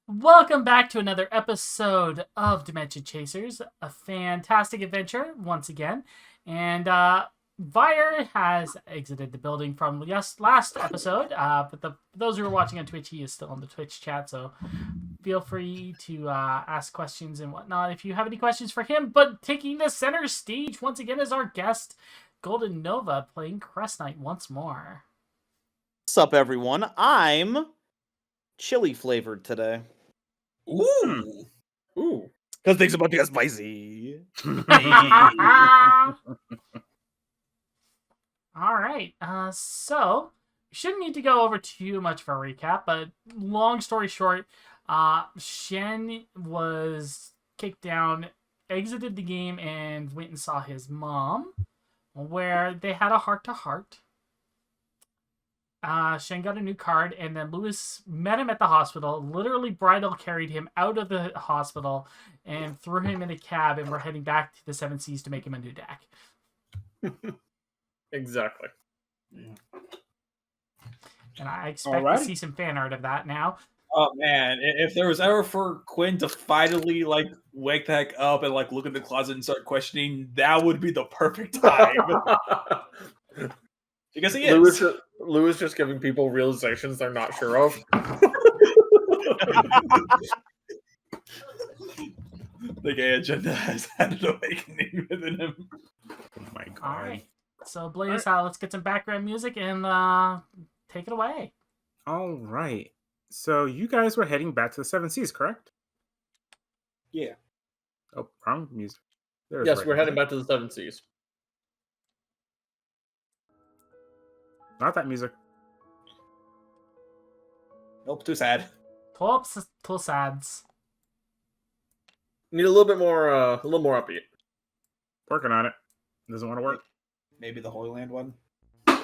Welcome back to another episode of Dimension Chasers, a fantastic adventure once again. And Vire has exited the building from last episode, but those who are watching on Twitch, he is still on the Twitch chat, so feel free to ask questions and whatnot if you have any questions for him. But taking the center stage once again is our guest, Golden Nova, playing Crest Knight once more. What's up, everyone? I'm chili flavored today. Ooh. Because things about to get spicy. All right. So shouldn't need to go over too much of a recap, but long story short, Shen was kicked down, exited the game, and went and saw his mom, where they had a heart-to-heart. Shen got a new card, and then Lewis met him at the hospital, literally bridal carried him out of the hospital, and threw him in a cab, and we're heading back to the Seven Seas to make him a new deck. Exactly. And I expect to see some fan art of that now. Oh man, if there was ever for Quinn to finally wake the heck up and look in the closet and start questioning, that would be the perfect time. Because he is. Lewis just giving people realizations they're not sure of. The gay agenda has had an awakening within him. Oh my god. All right. So, Blaze, let's get some background music and take it away. All right. So, you guys were heading back to the Seven Seas, correct? Yeah. Oh, wrong music. Yes, we're heading back to the Seven Seas. Not that music. Nope, too sad. Pull sads. Need a little more upbeat. Working on it. Doesn't want to work. Maybe the Holy Land one. Alright,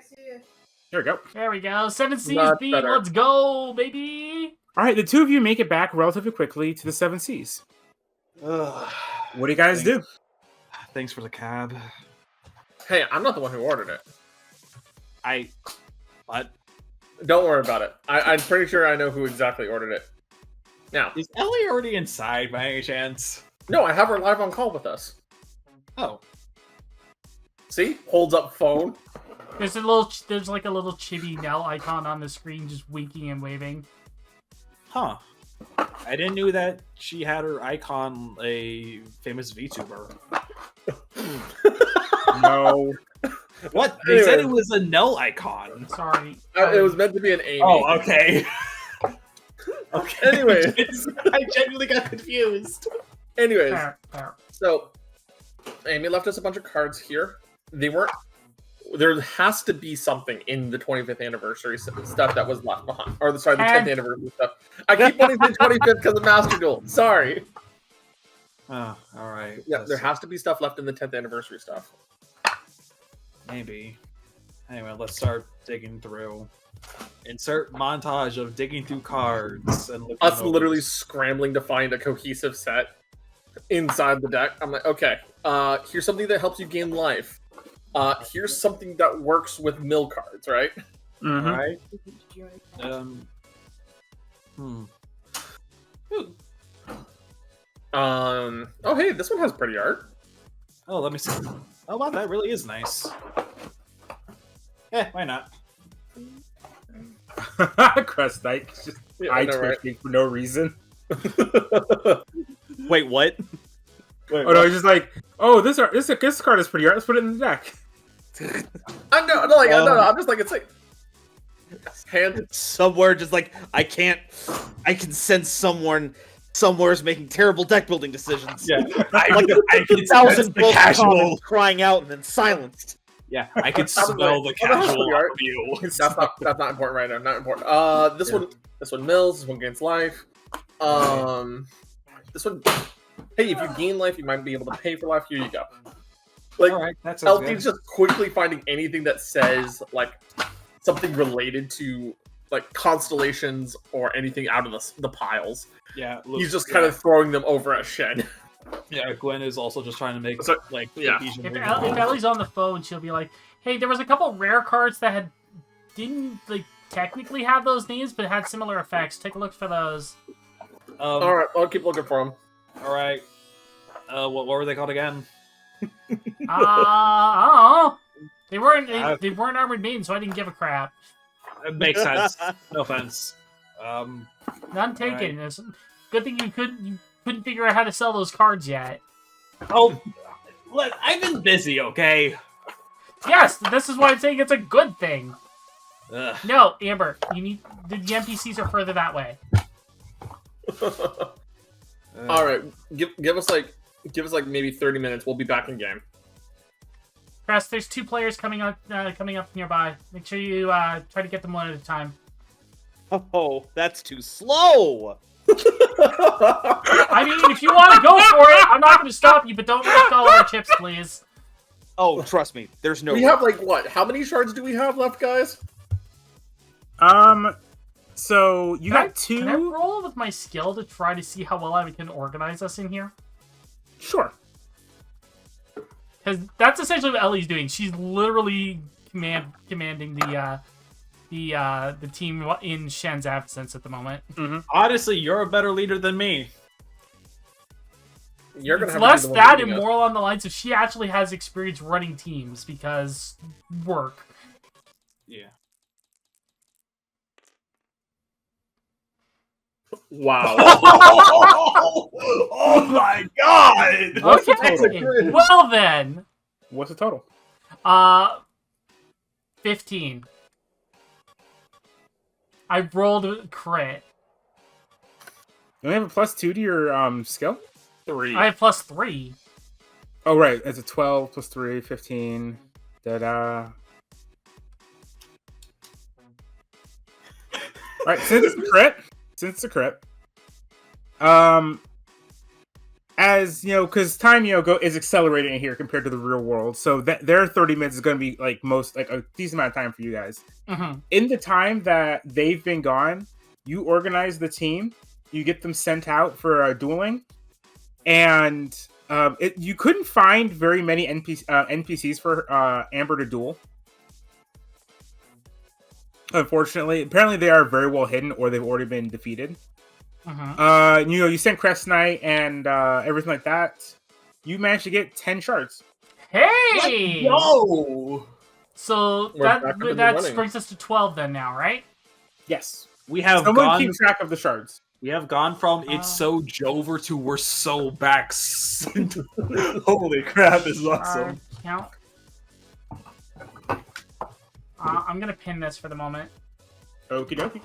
see ya. Here we go. There we go. Seven Seas Much beat. better. Let's go, baby. All right, the two of you make it back relatively quickly to the Seven Seas. What do you guys do? Thanks for the cab. Hey, I'm not the one who ordered it. What? Don't worry about it. I'm pretty sure I know who exactly ordered it. Now, Is Ellie already inside by any chance? no, I have her live on call with us. Oh. See? Holds up phone. There's like a little chibi Nell icon on the screen, just winking and waving. Huh. I didn't know that she had her icon a famous VTuber. No. What? They said it was a Nell icon. Sorry. It was meant to be an Amy. Oh, okay. Okay. Anyway. I genuinely got confused. Anyways, Fair. so Amy left us a bunch of cards here. They weren't. There has to be something in the 25th anniversary stuff that was left behind, or sorry, the 10th anniversary stuff. I keep wanting to say 25th because of Master Duel. Sorry. Oh, all right. Yeah, there has to be stuff left in the 10th anniversary stuff. Maybe. Anyway, let's start digging through. Insert montage of digging through cards and looking Us over. literally scrambling to find a cohesive set inside the deck. I'm like, okay, here's something that helps you gain life. Here's something that works with mill cards, right? Mm-hmm. All right. Oh, hey, this one has pretty art. Oh, let me see. Oh, wow, that really is nice. Why not? Crest Knight. Just Yeah, I know, right? twitching for no reason. Wait, what? Wait, Oh no, he's just like, oh, this card is pretty art. Let's put it in the deck. I'm just like, it's like hand. Somewhere, just like, I can sense someone somewhere's making terrible deck building decisions. Yeah, Like I can thousand sense the volts casual. crying out and then silenced. Yeah, I can smell the casual art. of you. That's not important right now. Not important. This one mills. This one gains life. This one. Hey, if you gain life, you might be able to pay for life. Here you go. Like, All right, that sounds LP's good. just quickly finding anything that says like something related to like constellations or anything out of the piles. Yeah, He's just kind of throwing them over at Shen. Yeah, Gwen is also just trying to make So- like yeah. cohesion If moving forward. Ellie's on the phone, she'll be like, "Hey, there was a couple rare cards that didn't technically have those names, but had similar effects. Take a look for those. All right, I'll keep looking for them. All right. What were they called again? I don't know. They weren't armored maidens, so I didn't give a crap. It makes sense. No offense. None taken. It's good thing you couldn't figure out how to sell those cards yet. Oh, I've been busy. Okay. Yes, this is why I'm saying it's a good thing. Ugh. No, Amber, you need the NPCs are further that way. All right, give us like maybe 30 minutes. We'll be back in game. Crest, there's 2 players coming up nearby. Make sure you try to get them one at a time. Oh, that's too slow. I mean, if you want to go for it, I'm not going to stop you, but don't waste all of our chips, please. Oh, trust me, there's no. We have like what? How many shards do we have left, guys? So you got Can I 2. roll with my skill to try to see how well I can organize us in here? Sure. Because that's essentially what Ellie's doing. She's literally commanding the team in Shen's absence at the moment. Honestly, you're a better leader than me. You're gonna It's have less to be the one that and leading us. more along the lines of she actually has experience running teams because work. Yeah. Wow. Oh my god! What's the Okay, total? well then, What's the total? 15. I rolled a crit. You only have a +2 to your skill? 3. I have +3. Oh, right. It's a 12 + 3, 15. Da-da. Alright, since it's a crit, as, you know, because time, you know, is accelerating here compared to the real world, so their 30 minutes is going to be, like, a decent amount of time for you guys. Mm-hmm. In the time that they've been gone, you organize the team, you get them sent out for dueling, and you couldn't find very many NPCs for Amber to duel. Unfortunately, apparently they are very well hidden, or they've already been defeated. Mm-hmm. You know, you sent Crest Knight and everything like that. You managed to get 10 shards. Hey! Yo! So We're back up in the that running. brings us to 12 then now, right? Yes. We have Someone gone. keep track of the shards. We have gone from it's so Jover to we're so back. Holy crap! This is awesome. Count. I'm gonna pin this for the moment. Okie dokie.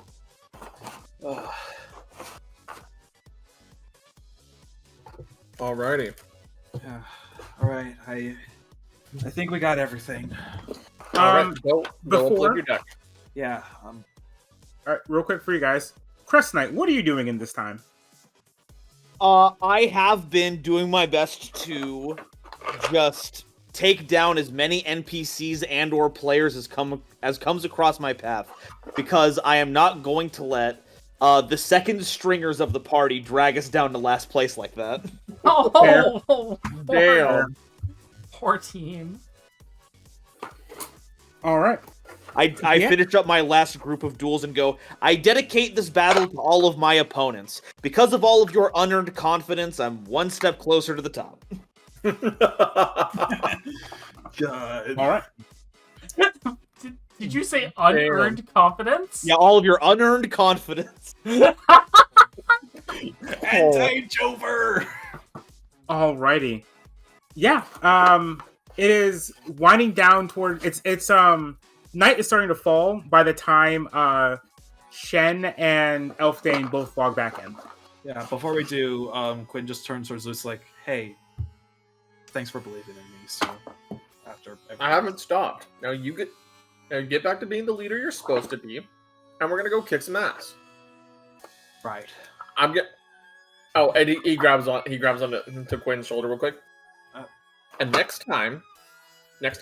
Alrighty. Yeah. All right. I think we got everything. Alright, go before- flip your deck. Yeah. All right, real quick for you guys. Crest Knight, what are you doing in this time? I have been doing my best to just take down as many NPCs and or players as comes across my path, because I am not going to let the second stringers of the party drag us down to last place like that. Oh, Damn. poor team. All right. I finish up my last group of duels and go, I dedicate this battle to all of my opponents. Because of all of your unearned confidence, I'm one step closer to the top. God. All right. Did you say unearned confidence? Yeah, all of your unearned confidence. Anti-Jover. Alrighty. Yeah. It is winding down toward it's night is starting to fall by the time Shen and Elfdane both log back in. Yeah. Before we do, Quinn just turns towards Luce like, "Hey, thanks for believing in me." So after I haven't stopped. Now you get back to being the leader you're supposed to be, and we're gonna go kick some ass. right. Oh, and he grabs on to Quinn's shoulder real quick. And next time I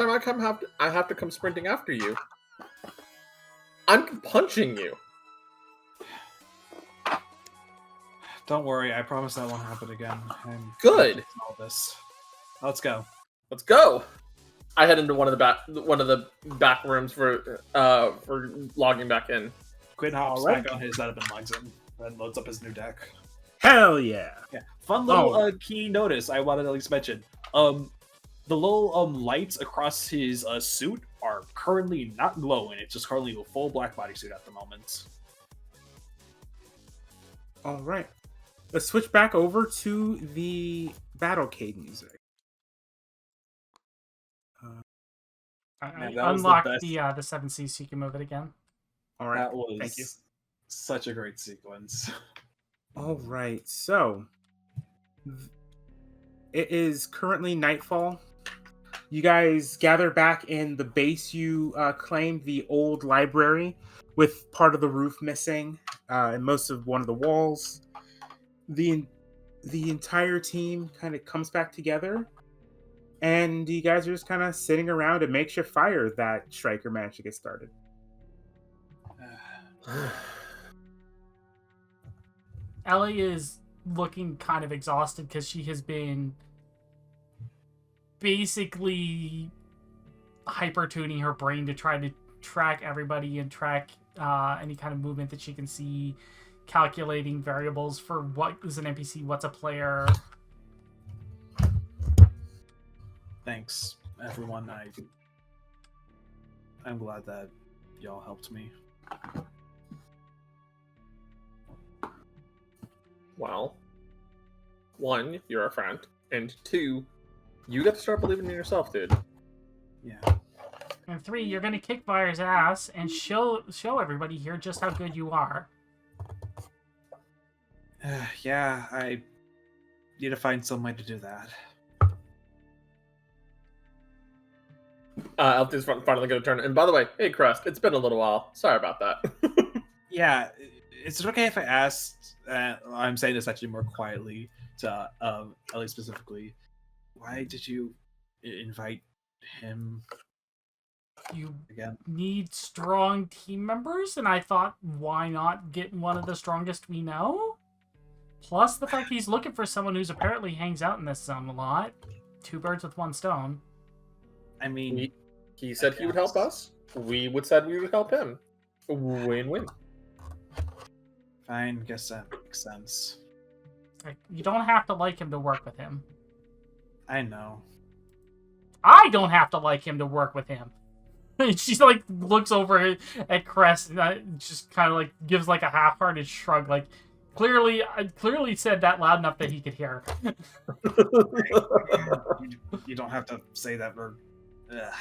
have to come sprinting after you. I'm punching you. Don't worry, I promise that won't happen again. I'm Good. all this. Let's go. Let's go. I head into one of the back rooms for logging back in. Quinn hops Alright. back on his setup and logs in, and loads up his new deck. Hell yeah! Yeah, fun little Oh. key notice I wanted to at least mention. The little lights across his suit are currently not glowing. It's just currently a full black bodysuit at the moment. All right, let's switch back over to the Battlecade music. I Man, that was the unlocked best. the 7 Cs so you can move it again. All right, That was thank you. such a great sequence. All right, so it is currently nightfall. You guys gather back in the base you claimed, the old library, with part of the roof missing and most of one of the walls. The entire team kind of comes back together, and you guys are just kind of sitting around a makeshift fire that Striker managed to get started. Ellie is looking kind of exhausted because she has been basically hyper-tuning her brain to try to track everybody and track any kind of movement that she can see, calculating variables for what is an NPC, what's a player. Thanks, everyone. I'm glad that y'all helped me. Well, one, you're a friend, and two, you got to start believing in yourself, dude. Yeah. And 3, you're gonna kick Fire's ass and show everybody here just how good you are. Yeah, I need to find some way to do that. Elfie's finally going to turn. And by the way, hey, Crest, it's been a little while. Sorry about that. Yeah, is it okay if I asked? I'm saying this actually more quietly to Ellie specifically. Why did you invite him You again? need strong team members, and I thought, why not get one of the strongest we know? Plus the fact he's looking for someone who's apparently hangs out in this zone a lot. 2 birds with 1 stone. I mean, He said he would help us. We said we would help him. Win-win. fine, guess that makes sense. Like, you don't have to like him to work with him. I know. I don't have to like him to work with him. She like looks over at Crest and just kind of like gives like a half-hearted shrug. Like, I clearly said that loud enough that he could hear. You don't have to say that word. Ugh.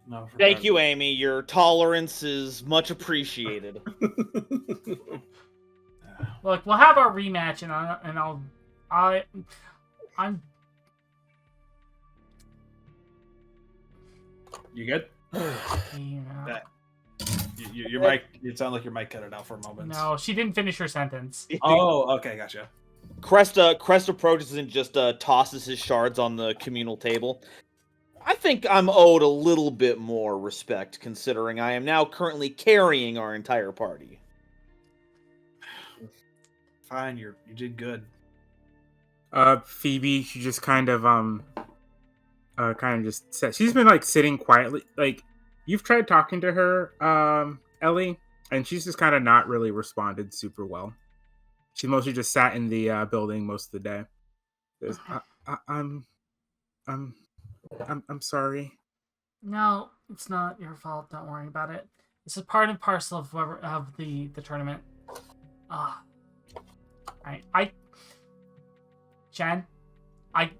No. Thank you, Amy. Your tolerance is much appreciated. Look, we'll have our rematch, and I'm. You good? Yeah. Your mic. It sounded like your mic cut it out for a moment. No, she didn't finish her sentence. Oh, okay, gotcha. Crest approaches and just tosses his shards on the communal table. I think I'm owed a little bit more respect, considering I am now currently carrying our entire party. Fine, you did good. Phoebe, she just kind of just sat. She's been like sitting quietly. Like, you've tried talking to her, Ellie, and she's just kind of not really responded super well. She mostly just sat in the building most of the day. I'm sorry. No, it's not your fault. Don't worry about it. This is part and parcel of the tournament. Jen, I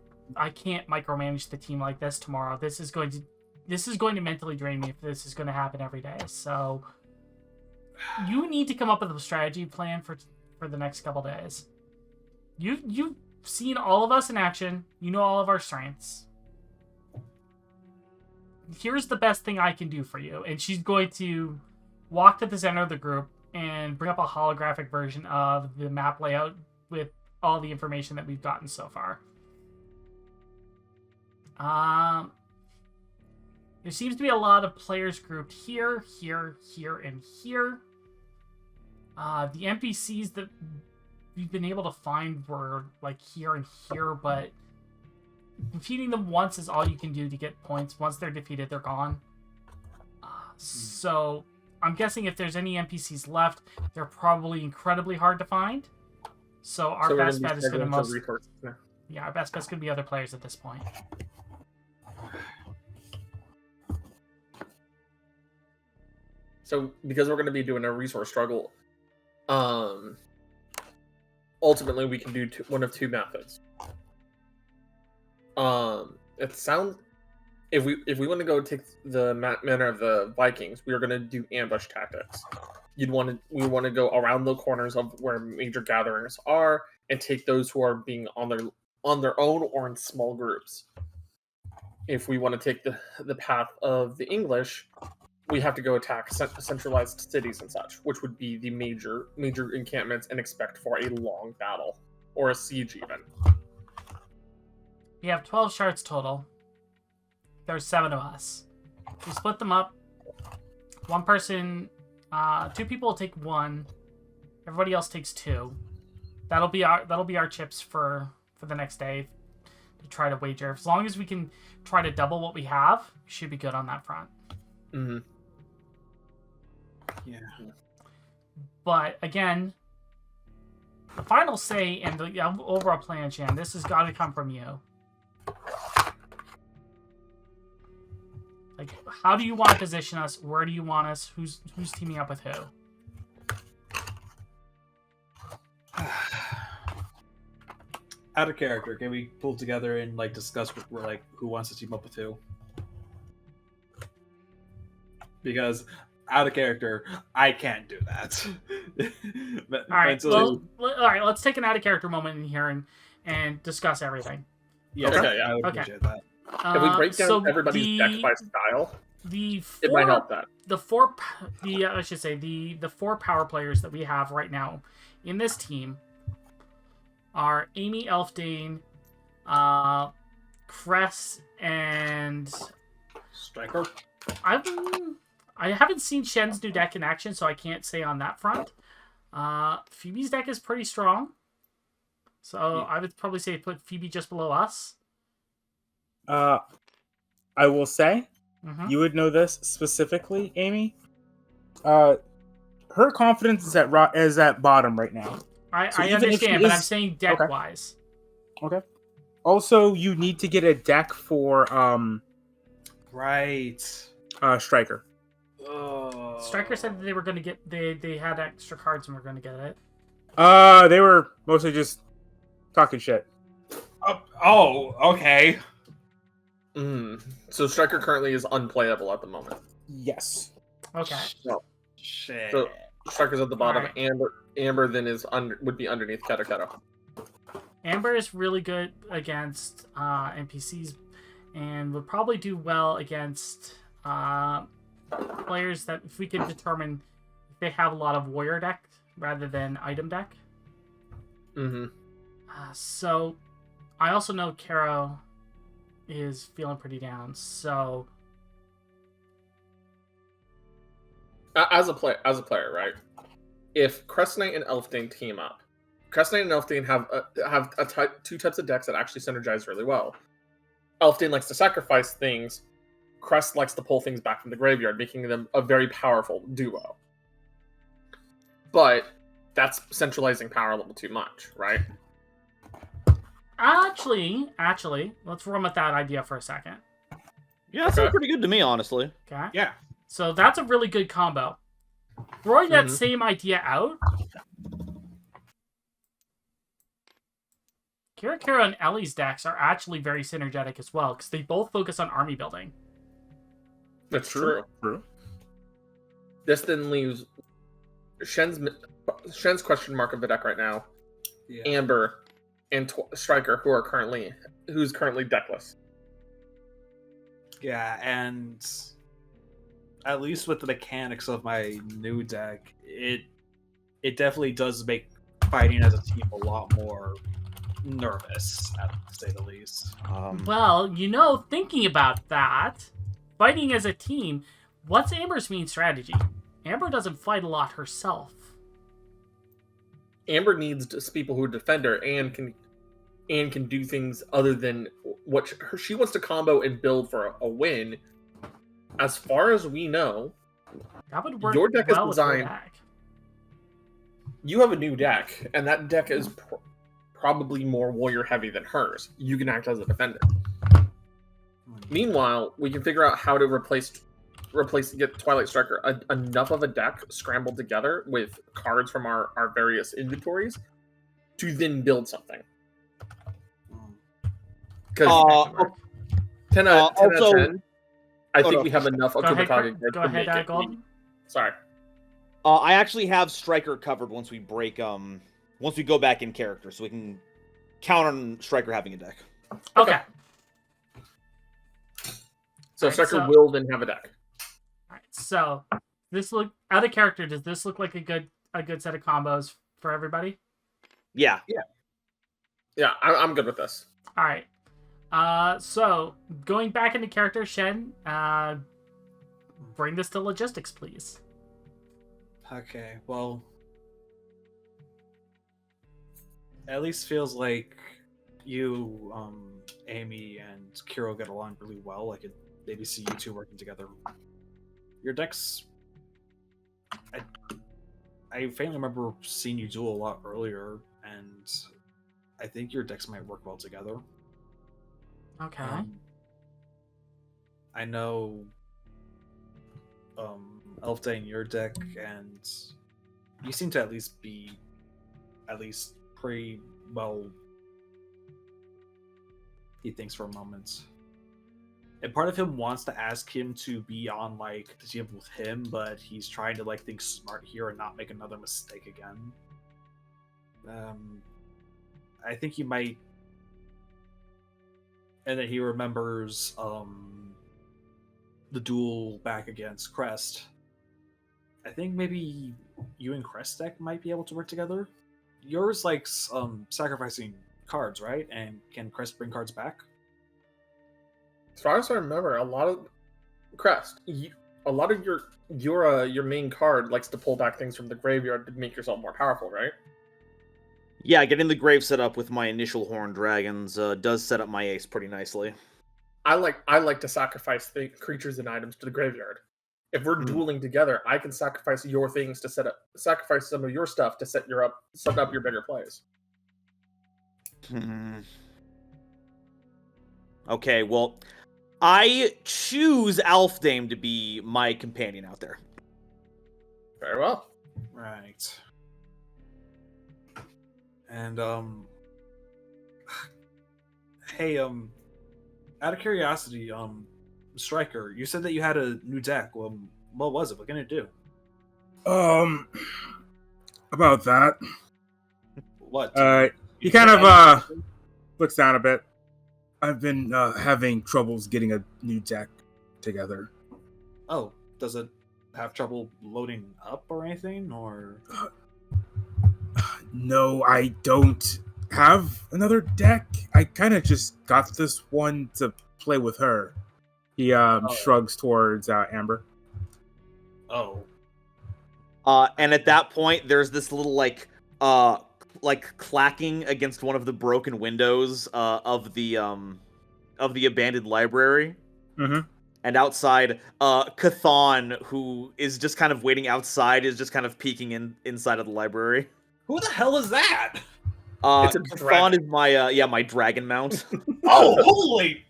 can't micromanage the team like this tomorrow. This is going to mentally drain me if this is going to happen every day. So you need to come up with a strategy plan for the next couple days. You've seen all of us in action. You know all of our strengths. Here's the best thing I can do for you. And she's going to walk to the center of the group and bring up a holographic version of the map layout with all the information that we've gotten so far. There seems to be a lot of players grouped here, here, here, and here. The NPCs that we've been able to find were like here and here, but defeating them once is all you can do to get points. Once they're defeated, they're gone. So I'm guessing if there's any NPCs left, they're probably incredibly hard to find. So our best bet is going to our best bet's going to be other players at this point. So because we're going to be doing a resource struggle, ultimately we can do one of two methods. It sounds if we want to go take the manner of the Vikings, we are going to do ambush tactics. We want to go around the corners of where major gatherings are and take those who are being on their own or in small groups. If we want to take the path of the English, we have to go attack centralized cities and such, which would be the major encampments, and expect for a long battle or a siege even. We have 12 shards total. There's 7 of us. We split them up. One person, 2 people will take 1. Everybody else takes 2. That'll be our chips for the next day to try to wager. As long as we can try to double what we have, we should be good on that front. Mm-hmm. Yeah. But again, the final say and the overall plan, Chan, this has got to come from you. Like, how do you want to position us? Where do you want us? Who's teaming up with who? Out of character, can we pull together and discuss who wants to team up with who? Because out of character, I can't do that. All right, all right. Let's take an out of character moment in here and discuss everything. Yeah, Okay, yeah. I would appreciate that. If we break down everybody's deck by style, it might help that. The 4 power players that we have right now in this team are Amy Elfdane, Crest, and Striker. I haven't seen Shen's new deck in action, so I can't say on that front. Phoebe's deck is pretty strong, so I would probably say put Phoebe just below us. I will say, you would know this specifically, Amy. Her confidence is at bottom right now. I understand, but I'm saying deck-wise. Okay. Also, you need to get a deck for Striker. Striker said that they were going to get they had extra cards and were going to get it. They were mostly just talking shit. Okay. So Striker currently is unplayable at the moment. Yes. Okay. Shit. So Striker's at the bottom. Right. Amber then would be underneath Kato. Amber is really good against NPCs and would probably do well against players that, if we can determine if they have a lot of warrior deck rather than item deck. So I also know Caro is feeling pretty down, so as a player, right? If Crest Knight and Elfdane team up, Crest Knight and Elfdane have two types of decks that actually synergize really well. Elfdane likes to sacrifice things. Crest likes to pull things back from the graveyard, making them a very powerful duo. But that's centralizing power a little too much, right? Actually, let's run with that idea for a second. Yeah, that sounds pretty good to me, honestly. Okay. Yeah. So that's a really good combo. Throwing that same idea out, Kira and Ellie's decks are actually very synergetic as well, because they both focus on army building. That's true. This then leaves Shen's question mark of the deck right now. Yeah. Amber and Striker, who's currently deckless. Yeah, and at least with the mechanics of my new deck, it definitely does make fighting as a team a lot more nervous, to say the least. Well, thinking about that, fighting as a team, what's Amber's main strategy? Amber doesn't fight a lot herself. Amber needs people who defend her and can do things other than what she wants to combo and build for a win. As far as we know, That would work your deck is well with your designed. deck. You have a new deck, and that deck is probably more warrior heavy than hers. You can act as a defender. Meanwhile, we can figure out how to get Twilight Striker enough of a deck scrambled together with cards from our various inventories to then build something. Because 10 out of 10, I think we have enough of the target. Go ahead, Golden. Sorry. I actually have Striker covered once we go back in character, so we can count on Striker having a deck. Okay. So Striker will then have a deck. Alright, so this look out of character, does this look like a good set of combos for everybody? Yeah. Yeah, I'm good with this. Alright. So going back into character, Shen, bring this to logistics, please. Okay, well, at least feels like you, Amy, and Kiro get along really well. I could maybe see you two working together. Your decks, I faintly remember seeing you duel a lot earlier, and I think your decks might work well together. Okay. I know Elf Day in your deck, and you seem to at least be pretty well. He thinks for a moment. And part of him wants to ask him to be on like the team with him, but he's trying to like think smart here and not make another mistake again. I think he might. And then he remembers the duel back against Crest. I think maybe you and Crest deck might be able to work together. Yours likes sacrificing cards, right? And can Crest bring cards back? As far as I remember, a lot of Crest, a lot of your main card likes to pull back things from the graveyard to make yourself more powerful, right? Yeah, getting the grave set up with my initial Horned Dragons does set up my ace pretty nicely. I like to sacrifice the creatures and items to the graveyard. If we're dueling together, I can sacrifice your things to sacrifice some of your stuff to set up your bigger plays. Okay, well, I choose Alfdame to be my companion out there. Very well. Right. And hey, out of curiosity, Striker, you said that you had a new deck. Well, what was it? What can it do? About that. What? He kind of looks down a bit. I've been having troubles getting a new deck together. Oh, does it have trouble loading up or anything, or? No, I don't have another deck. I kind of just got this one to play with her. He shrugs towards Amber. Oh. And at that point, there's this little like clacking against one of the broken windows of the abandoned library. Mm-hmm. And outside, Chthon, who is just kind of waiting outside, is just kind of peeking inside of the library. Who the hell is that? It's a Chthon is my dragon mount. Oh, holy!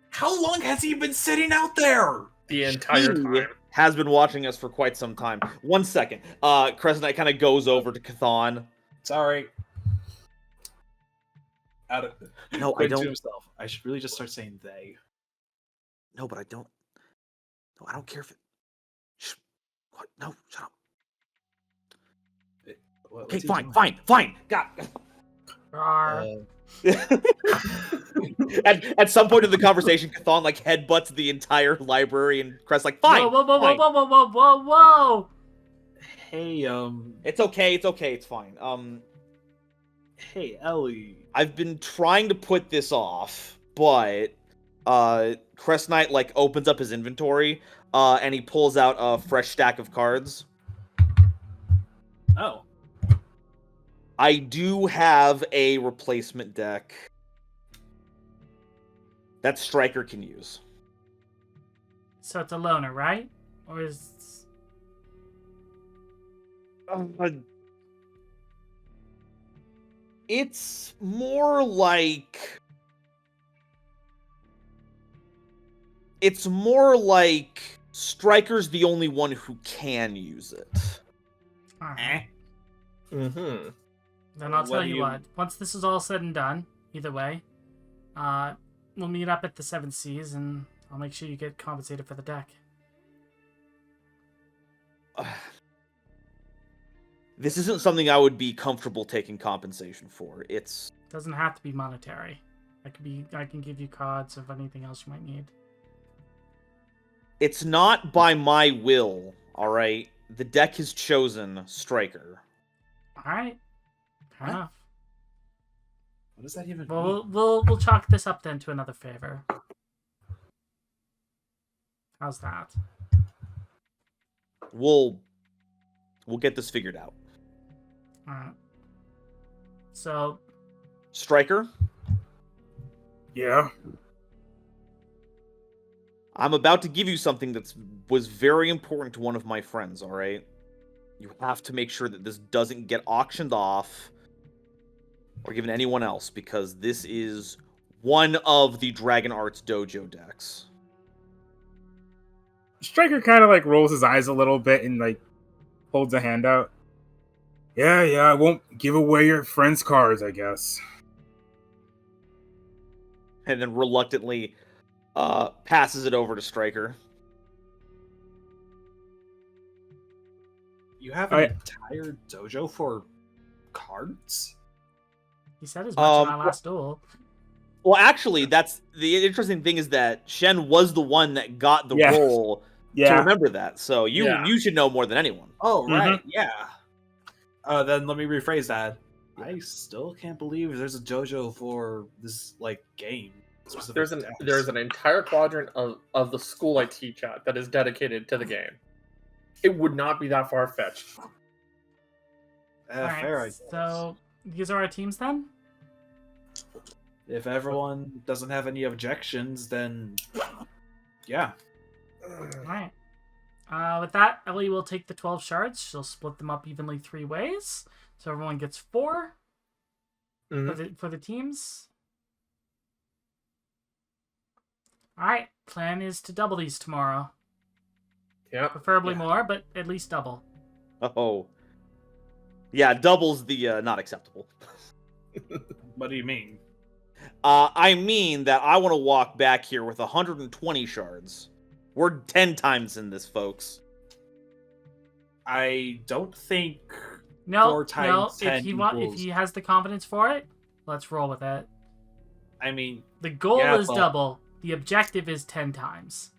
How long has he been sitting out there? The entire He time. has been watching us for quite some time. 1 second. Crest Knight kind of goes over to Chthon. Sorry. Out of No, I Quick to don't. himself. I should really just start saying they. No, but I don't. No, I don't care if it. Shh. What? No, shut up. Okay, fine. God. Rawr. At some point in the conversation, Chthon like headbutts the entire library, and Crest like, fine. Whoa. Hey, It's okay. It's fine. hey, Ellie. I've been trying to put this off, but Crest Knight like opens up his inventory, and he pulls out a fresh stack of cards. Oh. I do have a replacement deck. that Striker can use. So it's a loner, right? Or is... It's more like... It's more like Striker's the only one who can use it. Mm-hmm. Then I'll What tell do you you- what. Once this is all said and done, either way, we'll meet up at the 7 Seas, and I'll make sure you get compensated for the deck. This isn't something I would be comfortable taking compensation for. It's... Doesn't have to be monetary. I can give you cards of anything else you might need. It's not by my will, alright? The deck has chosen Striker. All right. Fair What? enough. What does that even mean? Well, we'll chalk this up then to another favor. How's that? We'll get this figured out. All right. So, Striker, Yeah. I'm about to give you something that was very important to one of my friends, alright? You have to make sure that this doesn't get auctioned off or given anyone else, because this is one of the Dragon Arts Dojo decks. Striker kind of like rolls his eyes a little bit and like holds a hand out. Yeah, I won't give away your friend's cards, I guess. And then reluctantly passes it over to Striker. You have an entire dojo for cards? he said as much in our well- last duel. Well, actually, that's the interesting thing is that Shen was the one that got the Yeah. role to Yeah. remember that. So Yeah. you should know more than anyone. Oh, right, yeah. Then let me rephrase that. I still can't believe there's a dojo for this, like, game. specific decks. There's an entire quadrant of the school I teach at that is dedicated to the game. It would not be that far fetched. All right. Fair, I guess. So these are our teams then. If everyone doesn't have any objections, then yeah. All right. With that, Ellie will take the 12 shards. She'll split them up evenly 3 ways, so everyone gets 4 for the teams. All right. Plan is to double these tomorrow. Yeah. Preferably Yeah. more, but at least double. Oh. Yeah, double's the not acceptable. What do you mean? I mean that I want to walk back here with 120 shards. We're 10 times in this, folks. I don't think No, 4 times 10 If equals- he has the confidence for it, let's roll with it. I mean, The goal Yeah, is but- double. The objective is 10 times.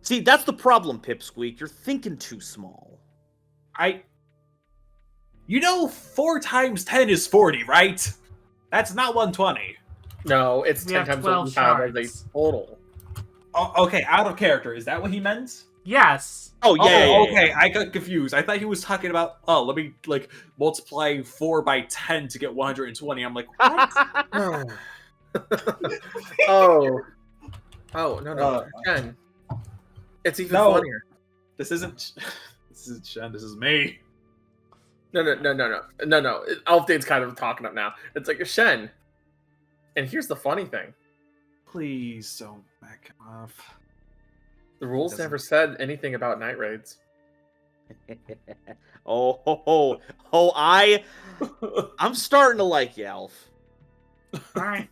See, that's the problem, Pipsqueak. You're thinking too small. you know 4 times 10 is 40, right? That's not 120. No, it's We 10 have times what 12 we have as shards. a total. Oh, okay, out of character. Is that what he meant? Yes. Oh, yeah. Oh, yeah, okay. yeah. I got confused. I thought he was talking about, let me, like, multiply 4 by 10 to get 120. I'm like, what? Oh, no. 10. It's even No. funnier. This isn't Shen, this is me. No. Alfdane's kind of talking up now. It's like, Shen. And here's the funny thing. Please don't back him off. The rules Doesn't- never said anything about night raids. I'm starting to like you, Alf. All right.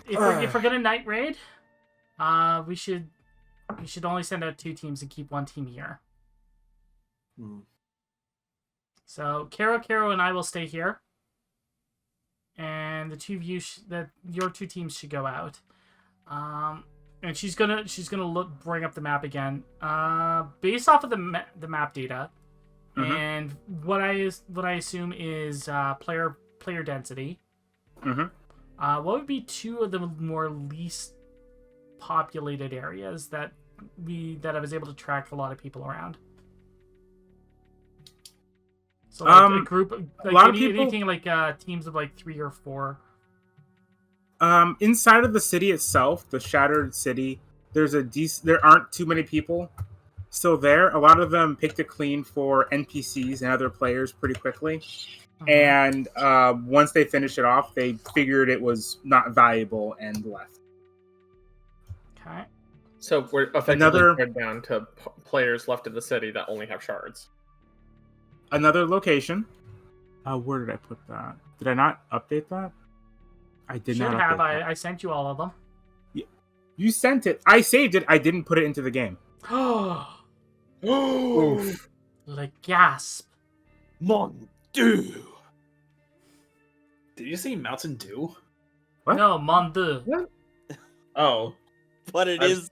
If we're gonna night raid, we should only send out 2 teams and keep 1 team here. Hmm. So Karo and I will stay here, and the 2 of you your 2 teams should go out. And she's gonna bring up the map again. Based off of the map data, Mhm. and what I assume is player density. Mhm. What would be 2 of the more least populated areas that I was able to track a lot of people around? So like a group, like lot of people- anything like teams of like 3 or 4. Inside of the city itself, the Shattered City, there aren't too many people still there. A lot of them picked it clean for NPCs and other players pretty quickly. And once they finished it off, they figured it was not valuable and left. Okay. So we're effectively pared down to players left in the city that only have shards. Another location. Where did I put that? Did I not update that? I did not. Should have. That. I sent you all of them. You sent it. I saved it. I didn't put it into the game. Oof. Le gasp. Mon Dieu. Did you say Mountain Dew? What? No, mon dieu. Oh. But it is.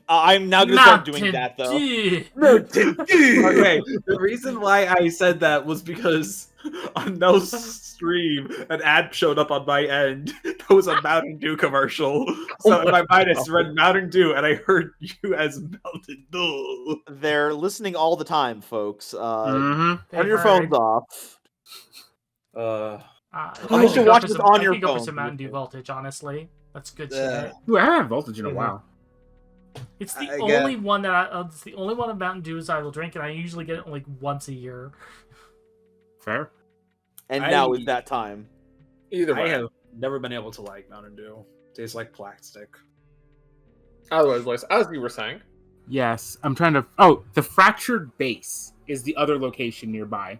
I'm now going to start doing that, though. Dieu. Okay, the reason why I said that was because on no stream, an ad showed up on my end that was a Mountain Dew commercial. So in my mind, I read Mountain Dew, and I heard you as Mountain Dew. They're listening all the time, folks. Turn They your heard. phones off. You should watch this on your I could go for phone. some Mountain Dew Voltage, honestly. That's good Yeah. shit. Ooh, I haven't had Voltage in a while. It's the I get- only one that it's the only one of Mountain Dews I will drink, and I usually get it like once a year. Fair. And I- now is that time. Either I way. have never been able to like Mountain Dew. Tastes like plastic. Otherwise, Lois, as you were saying. Yes, I'm trying to. Oh, the Fractured Base is the other location nearby.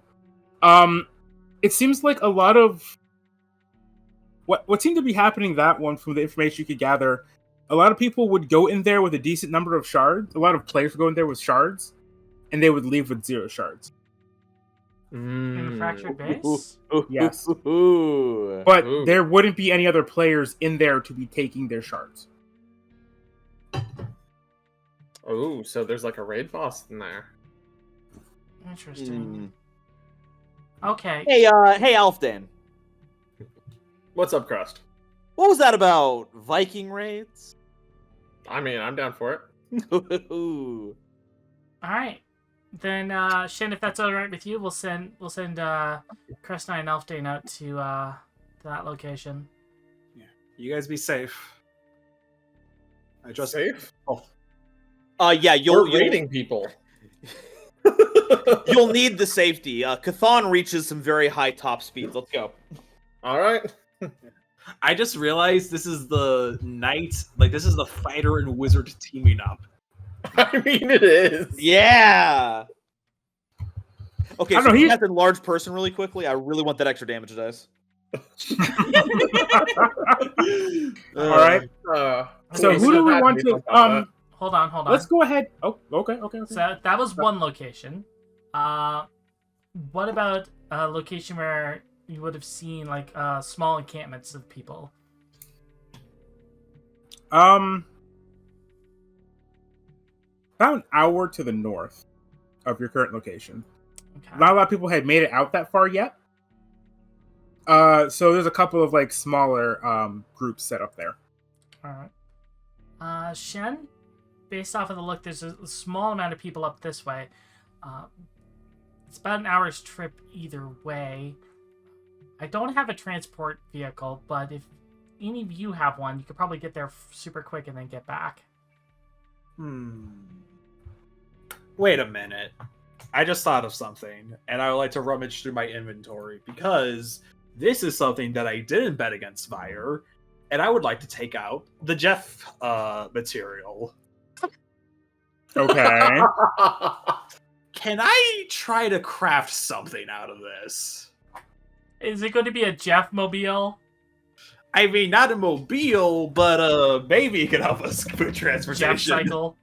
It seems like a lot of what seemed to be happening that one from the information you could gather. A lot of people would go in there with a decent number of shards. A lot of players would go in there with shards, and they would leave with 0 shards. In the Fractured Base? Yes. Ooh. But Ooh. there wouldn't be any other players in there to be taking their shards. Oh, so there's like a raid boss in there. Interesting. Okay. Hey, Alfdan. What's up, Crest? What was that about? Viking raids? I mean, I'm down for it. Ooh. Alright. Then Shen, if that's alright with you, we'll send Crest and Elfdane out to that location. You guys be safe. I just Safe? Yeah, You're raiding people. you'll need the safety. Chthon reaches some very high top speeds. Let's go. All right. I just realized this is the knight, like this is the fighter and wizard teaming up. I mean, it is. Yeah. Okay, I so don't know, he he- has enlarged person really quickly. I really want that extra damage dice. All right. So please who do don't we have want me to? on top of Hold on. Let's go ahead. Oh, okay. So that was one location. What about a location where you would have seen like small encampments of people? About an hour to the north of your current location. Okay. Not a lot of people had made it out that far yet. So there's a couple of like smaller groups set up there. All right. Shen, based off of the look, there's a small amount of people up this way. It's about an hour's trip either way. I don't have a transport vehicle, but if any of you have one, you could probably get there super quick and then get back. Wait a minute. I just thought of something, and I would like to rummage through my inventory because this is something that I didn't bet against Fire, and I would like to take out the Jeff material. Okay. Can I try to craft something out of this? Is it going to be a Jeff mobile? I mean, not a mobile, but maybe it could help us with transportation. Jeff cycle?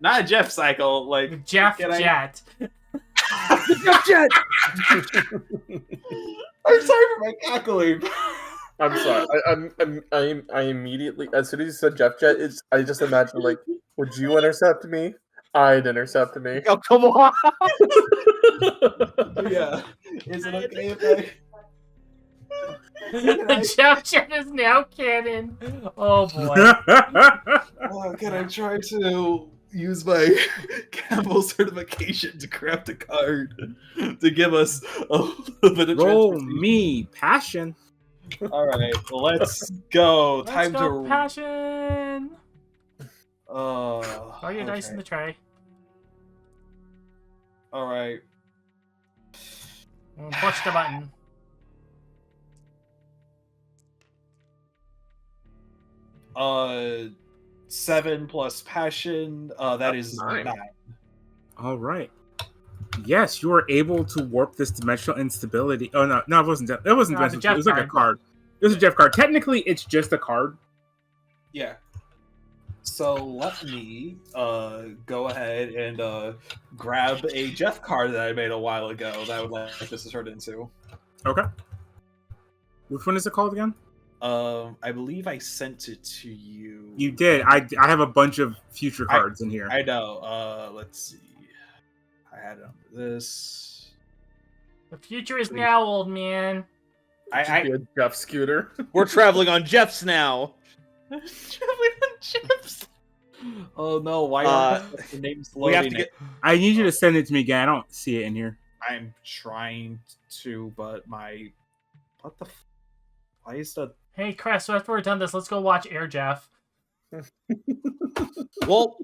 Not a Jeff cycle, like Jeff Can I- jet. Jeff Jet. I'm sorry for my cackling. I'm sorry. I immediately, as soon as you said Jeff Jet, I just imagined like, would you intercept me? I'd intercept me. Oh, come on. Yeah. Is it okay if I... The Jeff jet is now canon. Oh boy. Can I try to use my Campbell certification to craft a card to give us a little bit of Roll transportation? me passion. All right, let's go. Let's Time go, to. passion. Throw your dice Okay. in the tray. All right. And push the button. Uh, 7 plus passion. That That's is 9. 9. All right. Yes, you are able to warp this dimensional instability. Oh no, it wasn't. It wasn't No, the dimensional. Jeff It was like a card. card. It was a Jeff card. Technically, it's just a card. Yeah. So let me go ahead and grab a Jeff card that I made a while ago that I would like this to turn into. Okay. Which one is it called again? I believe I sent it to you. You did. I have a bunch of future cards in here. I know. Let's see. I had it on this. The future is now, old man. I Be a Jeff scooter. We're traveling on Jeff's now. Oh no! Why Uh, are the names We have loading? to get. I need you to send it to me again. I don't see it in here. I'm trying to, but my what the? Why is the? Hey, Crest, so after we're done this, let's go watch Air Jeff. Well,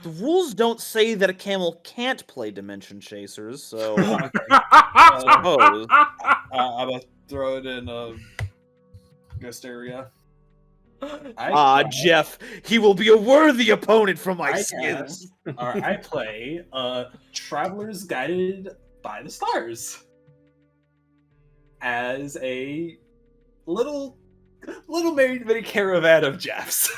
the rules don't say that a camel can't play Dimension Chasers, so Okay. suppose. I'm gonna throw it in guest area. Jeff, he will be a worthy opponent from my I skins. I play Travelers Guided by the Stars as a little mini caravan of Jeffs.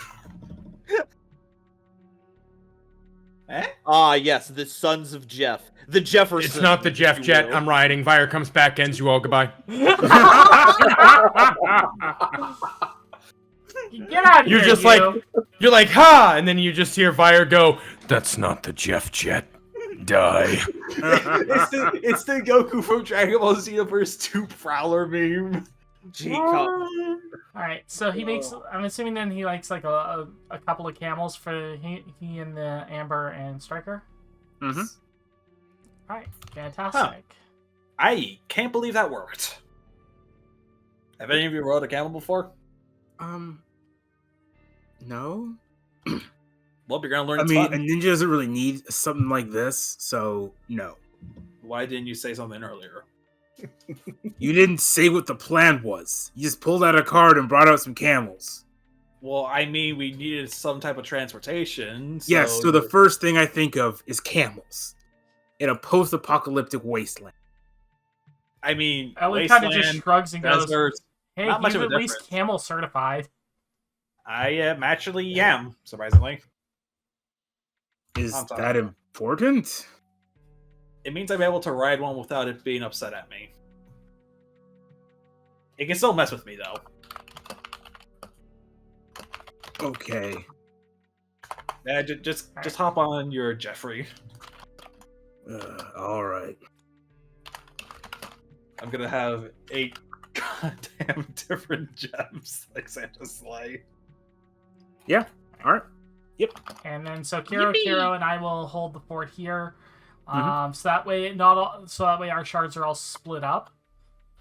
Eh? Yes, the sons of Jeff. The Jeffersons. It's not the Jeff if you Jet. will. I'm riding. Fire comes back, ends you all. Goodbye. Get out of You're here, just you. like, you're like, ha! And then you just hear Fire go, that's not the Jeff Jet. Die. It's the Goku from Dragon Ball Xenoverse 2 Prowler meme. Gee, All right, so he makes. I'm assuming then he likes like a couple of camels for he and the Amber and Striker. Mm-hmm. All right, fantastic. I can't believe that worked. Have any of you rode a camel before? No. Well, you're gonna learn. I It's mean, fun. a ninja doesn't really need something like this, so no. Why didn't you say something earlier? You didn't say what the plan was. You just pulled out a card and brought out some camels. Well, I mean, we needed some type of transportation. So Yes, so the first thing I think of is camels in a post-apocalyptic wasteland. I mean, Ellie kind of just Wasteland, shrugs and goes, desert. "Hey, not much he's of a at least difference. camel certified." I actually am, surprisingly. Is I'm sorry. that important? It means I'm able to ride one without it being upset at me. It can still mess with me, though. Okay. Yeah, just hop on your Jeffrey. All right. I'm gonna have 8 goddamn different gems, like Santa's sleigh. All right. And then so Kiro and I will hold the fort here. Mhm. So that way our shards are all split up.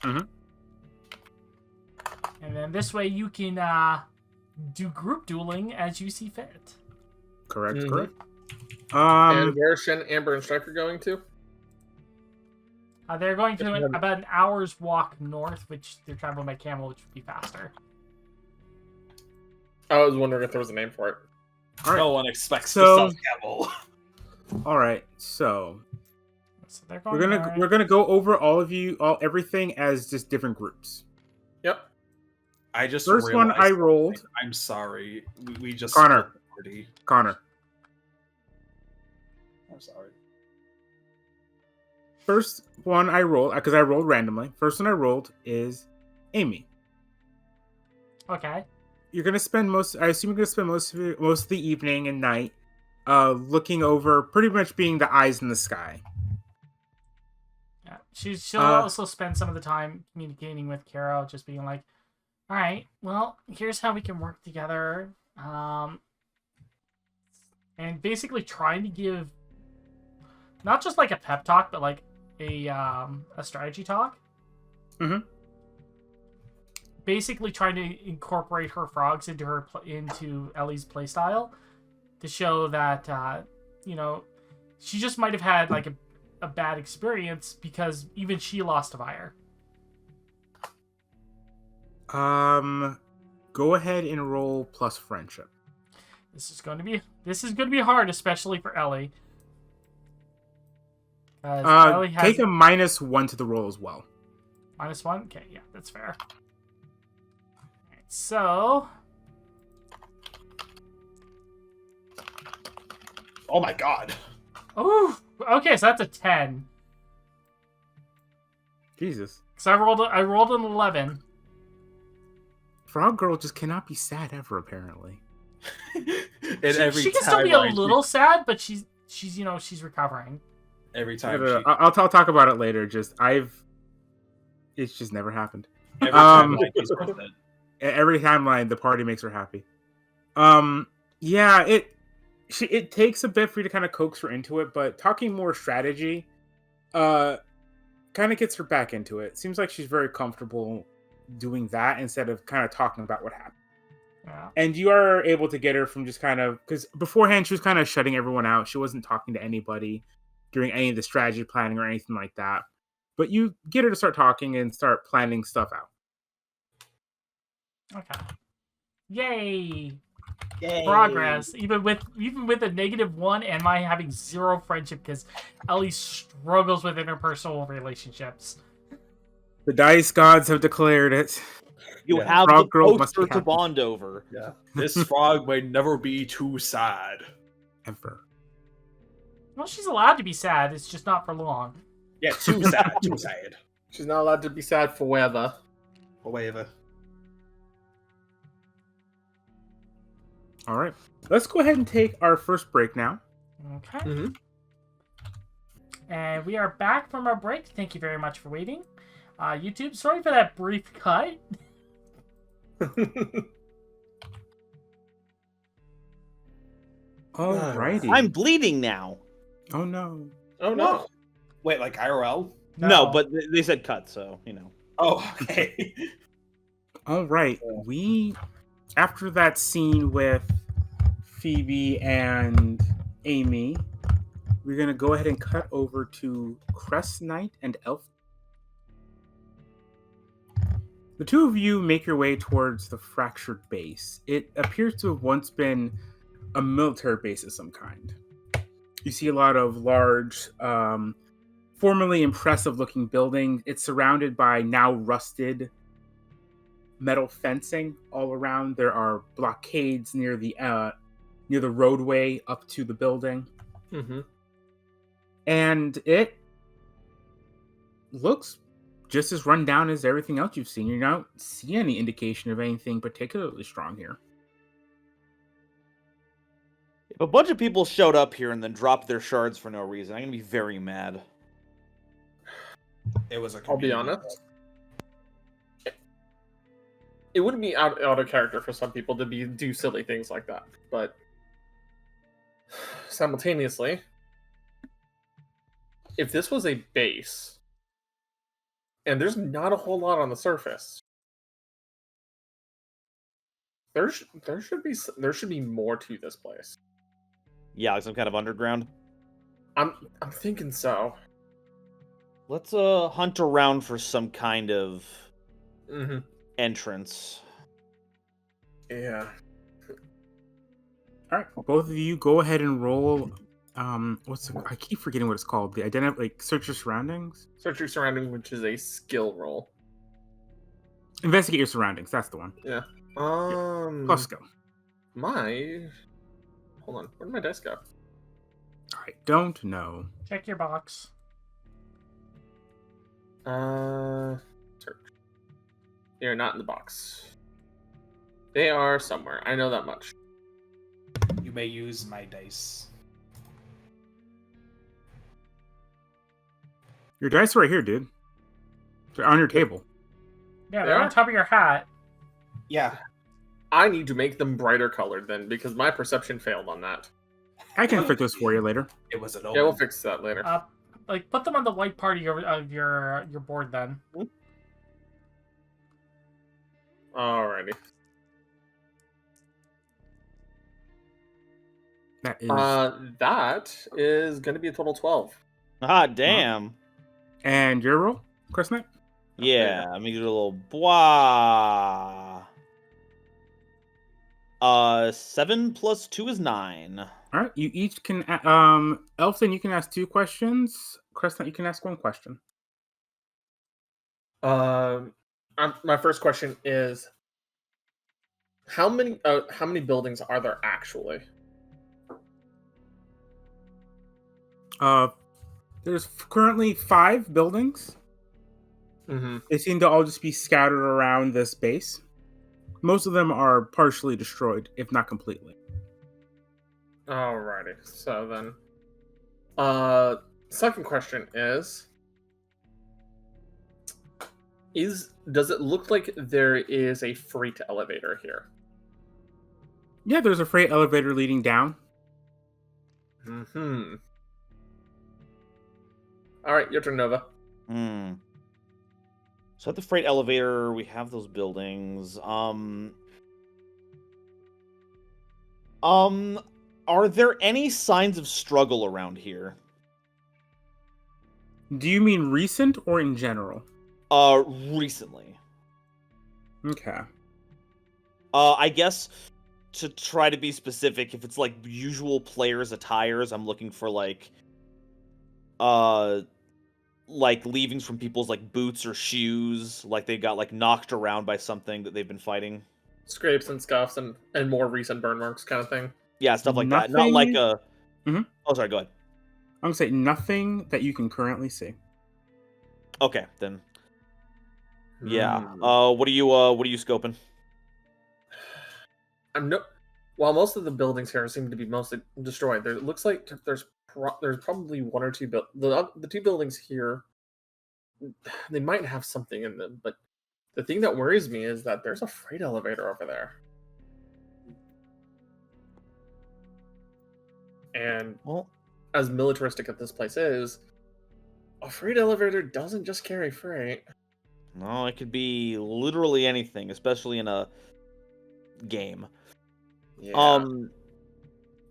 Mhm. And then this way you can do group dueling as you see fit. Correct. Mhm. Correct. And where's Shen, Amber, and Striker going to? They're going to If you have- about an hour's walk north, which they're traveling by camel, which would be faster. I was wondering if there was a name for it. All right. No one expects So- the self-camel. All right. So So they're going we're gonna go over everything as just different groups. Yep. I just First one realized I rolled. something. I'm sorry. We just Connor. split the party. Connor. I'm sorry. First one I rolled because I rolled randomly. First one I rolled is Amy. Okay. You're gonna spend I assume you're gonna spend most of the evening and night, looking over, pretty much being the eyes in the sky. Yeah. She'll also spend some of the time communicating with Kiro, just being like, "All right, well, here's how we can work together," and basically trying to give not just like a pep talk, but like a strategy talk. Mhm. basically trying to incorporate her frogs into Ellie's playstyle to show that she just might have had like a bad experience because even she lost to Fire. Go ahead and roll plus friendship. This is going to be hard, especially for Ellie. Ellie has Take a -1 to the roll as well. -1? Okay, yeah, that's fair. Alright, so... Oh my god. Oh, okay, so that's a 10. Jesus. So I rolled an 11. Frog Girl just cannot be sad ever, apparently. She can still be a little sad, but she's recovering. Every time. I'll talk about it later. It's just never happened. Every timeline he's with it. Every timeline, the party makes her happy. Yeah, it takes a bit for you to kind of coax her into it, but talking more strategy, kind of gets her back into it. Seems like she's very comfortable doing that instead of kind of talking about what happened. Yeah. And you are able to get her from just kind of, because beforehand she was kind of shutting everyone out. She wasn't talking to anybody during any of the strategy planning or anything like that. But you get her to start talking and start planning stuff out. Okay. Yay! Yay. Progress. Even with a -1 and my having 0 friendship because Ellie struggles with interpersonal relationships. The dice gods have declared it. You Yeah. have Frog the Girl must be poster to happy. bond over. Yeah. This frog may never be too sad. Ever. Well, she's allowed to be sad. It's just not for long. Yeah, too sad. Too sad. She's not allowed to be sad forever. Or whatever. All right. Let's go ahead and take our first break now. Okay. Mhm. And we are back from our break. Thank you very much for waiting. YouTube, sorry for that brief cut. Alrighty. I'm bleeding now. Oh no. Oh no. Wait, like IRL? No, but they said cut, so Oh, okay. All right. We, after that scene with Phoebe and Amy, we're going to go ahead and cut over to Crest Knight and Elf. The two of you make your way towards the fractured base. It appears to have once been a military base of some kind. You see a lot of large, formerly impressive-looking buildings. It's surrounded by now rusted metal fencing all around. There are blockades near the roadway up to the building, Mm-hmm. and it looks just as run down as everything else you've seen. You don't see any indication of anything particularly strong here. if a bunch of people showed up here and then dropped their shards for no reason, I'm gonna be very mad. It was a I'll be community. honest. It wouldn't be out of character for some people to do silly things like that, but simultaneously, if this was a base, and there's not a whole lot on the surface, there should be more to this place. Yeah, like some kind of underground. I'm thinking so. Let's hunt around for some kind of Mm-hmm. entrance. Yeah. All right, both of you go ahead and roll. I keep forgetting what it's called. The search your surroundings. Search your surroundings, which is a skill roll. Investigate your surroundings. That's the one. Plus skill. Hold on. Where did my dice go? I don't know. Check your box. Search. They are not in the box. They are somewhere. I know that much. You may use my dice. Your dice are right here, dude. They're on your table. Yeah, They they're are? on top of your hat. Yeah. I need to make them brighter colored then, because my perception failed on that. I can fix those for you later. It was an Yeah, omen. we'll fix that later. Put them on the white part of your board then. Alrighty. That is. That is going to be a total 12. Ah, damn. And your roll, Chris Knight? Yeah, let me do a little blah. 7 plus 2 is 9. All right, you each can. Elfton, you can ask 2 questions. Chris Knight, you can ask 1 question. My first question is, how many buildings are there actually? There's currently 5 buildings. Mm-hmm. They seem to all just be scattered around this base. Most of them are partially destroyed, if not completely. Alrighty. So then, second question is does it look like there is a freight elevator here? Yeah, there's a freight elevator leading down. Mm-hmm. Alright, your turn, Nova. So at the freight elevator, we have those buildings. Are there any signs of struggle around here? Do you mean recent or in general? Recently. Okay. I guess to try to be specific, if it's like usual players' attires, I'm looking for like leavings from people's like boots or shoes, like they got like knocked around by something that they've been fighting. Scrapes and scuffs and more recent burn marks kind of thing. Yeah, stuff like that. Not like a. Mhm. Oh, sorry. Go ahead. I'm gonna say nothing that you can currently see. Okay, then. Yeah. Hmm. What are you scoping? While most of the buildings here seem to be mostly destroyed, there it looks like there's probably 1 or 2 the 2 buildings here. They might have something in them, but the thing that worries me is that there's a freight elevator over there. And Well, as militaristic as this place is, a freight elevator doesn't just carry freight. no, it could be literally anything, especially in a game. Yeah.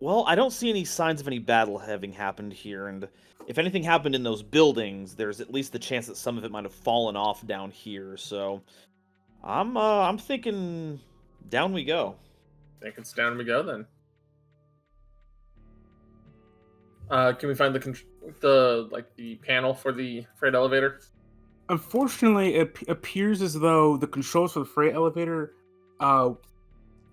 Well, I don't see any signs of any battle having happened here, and if anything happened in those buildings, there's at least the chance that some of it might have fallen off down here. So, I'm thinking down we go. I think it's down we go then. Can we find the panel for the freight elevator? Unfortunately, it appears as though the controls for the freight elevator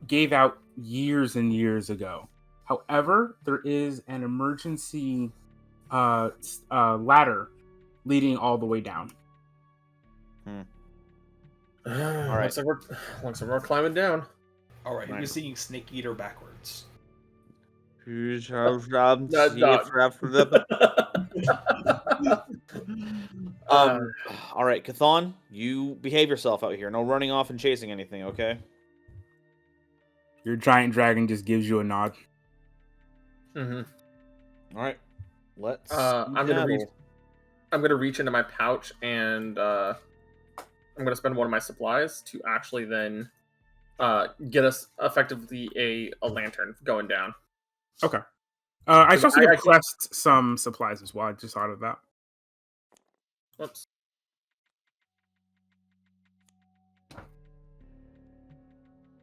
gave out years and years ago. However, there is an emergency ladder leading all the way down. All right. Looks like we're climbing down. All right, Nice. who's singing Snake Eater backwards? All right, Cathon, you behave yourself out here. No running off and chasing anything, okay? Your giant dragon just gives you a nod. Mm-hmm. All right, let's. I'm gonna reach into my pouch and I'm gonna spend one of my supplies to actually then get us effectively a lantern going down. Okay. I should also I give Crest some supplies as well. I just thought of that. Whoops.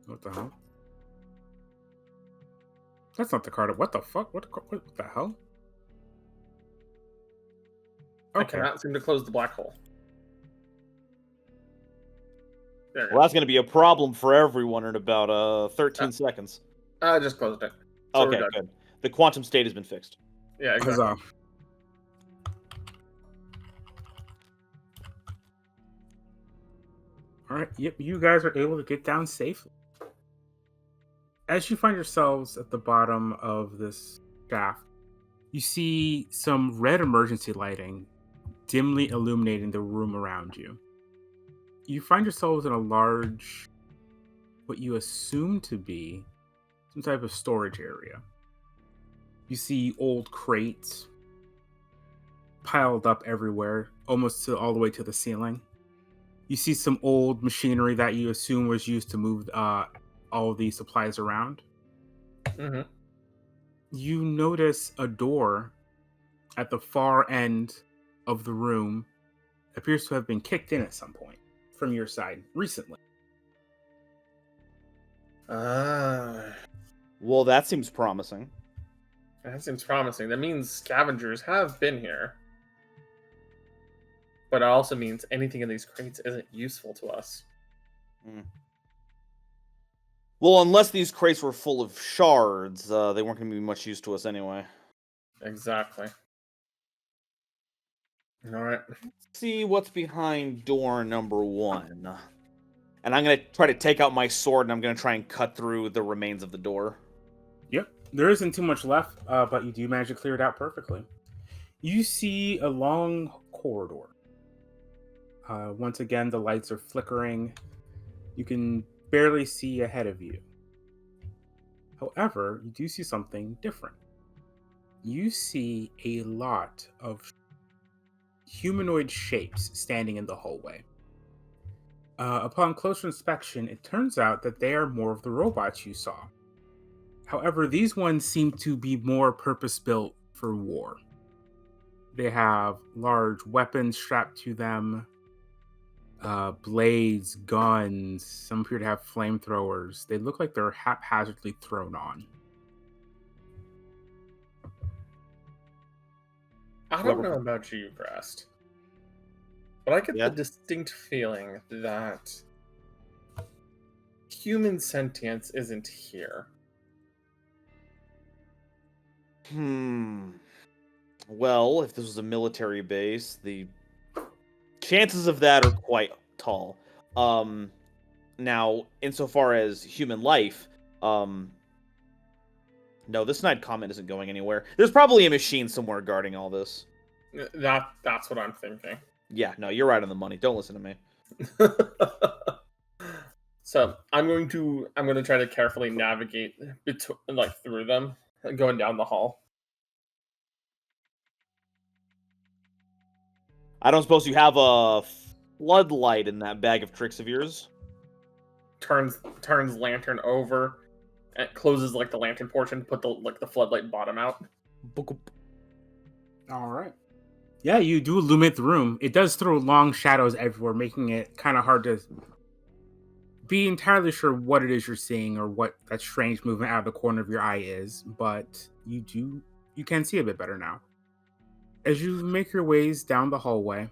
What the hell? That's not the card. What the fuck? What the hell? I Okay. cannot seem to close the black hole. There we Well, that's going to be a problem for everyone in about 13 seconds. go. I just closed it. So we're Okay, good. The quantum state has been fixed. Yeah, exactly. Huzzah. All right. Yep. You guys are able to get down safely. As you find yourselves at the bottom of this shaft, you see some red emergency lighting dimly illuminating the room around you. You find yourselves in a large, what you assume to be some type of storage area. You see old crates piled up everywhere, almost all the way to the ceiling. You see some old machinery that you assume was used to move all the supplies around. Mm-hmm. You notice a door at the far end of the room appears to have been kicked in at some point from your side recently. Well, that seems promising. That seems promising. That means scavengers have been here. But it also means anything in these crates isn't useful to us. Well, unless these crates were full of shards, they weren't going to be much use to us anyway. Exactly. All right. Let's see what's behind door number 1. And I'm going to try to take out my sword, and I'm going to try and cut through the remains of the door. Yep. There isn't too much left, but you do manage to clear it out perfectly. You see a long corridor. Once again, the lights are flickering. You can barely see ahead of you. However, you do see something different. You see a lot of humanoid shapes standing in the hallway. Upon closer inspection, it turns out that they are more of the robots you saw. However, these ones seem to be more purpose-built for war. They have large weapons strapped to them, blades, guns. Some appear to have flamethrowers. They look like they're haphazardly thrown on. I don't know about you, Crest, but I get the distinct feeling that human sentience isn't here. Well, if this was a military base, the chances of that are quite tall. Now, insofar as human life, no, this night comment isn't going anywhere. There's probably a machine somewhere guarding all this. That's what I'm thinking. Yeah, no, you're right on the money. Don't listen to me. So I'm going to try to carefully navigate through them, going down the hall. I don't suppose you have a floodlight in that bag of tricks of yours? Turns lantern over, and closes the lantern portion, put the floodlight bottom out. All right. Yeah, you do illuminate the room. It does throw long shadows everywhere, making it kind of hard to be entirely sure what it is you're seeing or what that strange movement out of the corner of your eye is, but you can see a bit better now. As you make your ways down the hallway,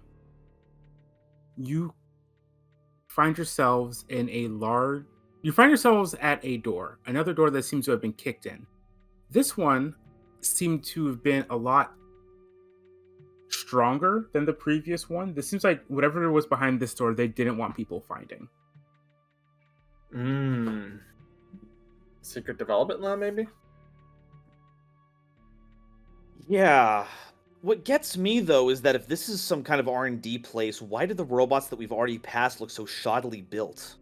you find yourselves at a door, another door that seems to have been kicked in. This one seemed to have been a lot stronger than the previous one. This seems like whatever was behind this door, they didn't want people finding. Secret development lab, maybe? Yeah. What gets me, though, is that if this is some kind of R&D place, why do the robots that we've already passed look so shoddily built?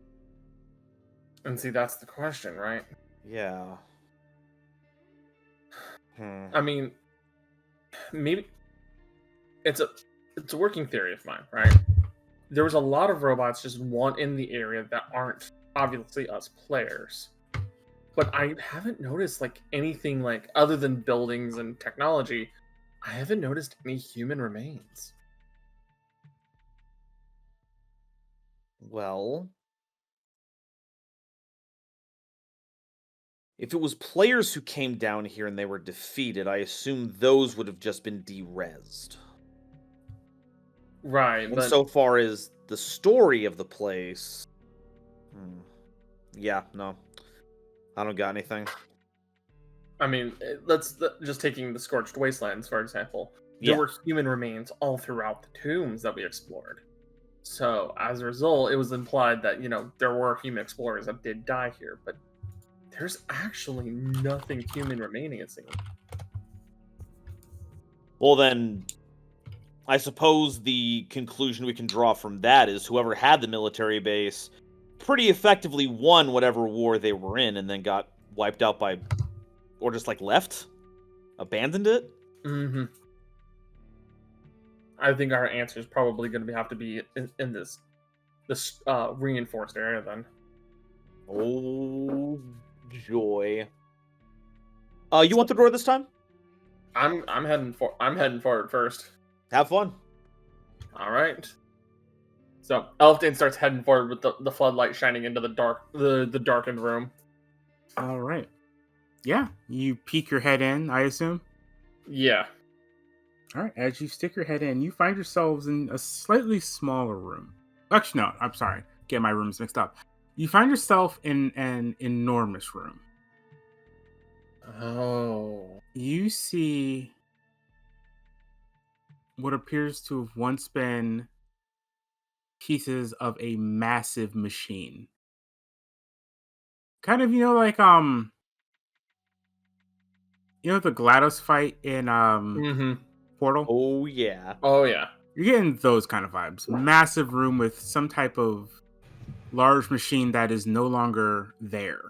And see, that's the question, right? Yeah. I mean, maybe it's a working theory of mine, right? There was a lot of robots just in the area that aren't obviously us players. But I haven't noticed anything other than buildings and technology. I haven't noticed any human remains. Well, if it was players who came down here and they were defeated, I assume those would have just been de-rezzed. Right, And but so far as the story of the place... Yeah, no. I don't got anything. I mean, just taking the Scorched Wastelands, for example. There were human remains all throughout the tombs that we explored. So, as a result, it was implied that, there were human explorers that did die here, but there's actually nothing human remaining, it seems. Well, then, I suppose the conclusion we can draw from that is whoever had the military base pretty effectively won whatever war they were in and then got wiped out by... Or just, left? Abandoned it? Mm-hmm. I think our answer is probably going to have to be in this this reinforced area then. Oh joy. You want the door this time? I'm heading forward first. Have fun. All right. So Elfdane starts heading forward with the floodlight shining into the darkened room. All right. Yeah, you peek your head in, I assume. Yeah. All right. As you stick your head in, you find yourselves in a slightly smaller room. Actually, no. I'm sorry. Get my rooms mixed up. You find yourself in an enormous room. Oh. You see what appears to have once been pieces of a massive machine. Kind of, like the GLaDOS fight in Mm-hmm. Portal? Oh yeah. Oh yeah. You're getting those kind of vibes. Massive room with some type of large machine that is no longer there.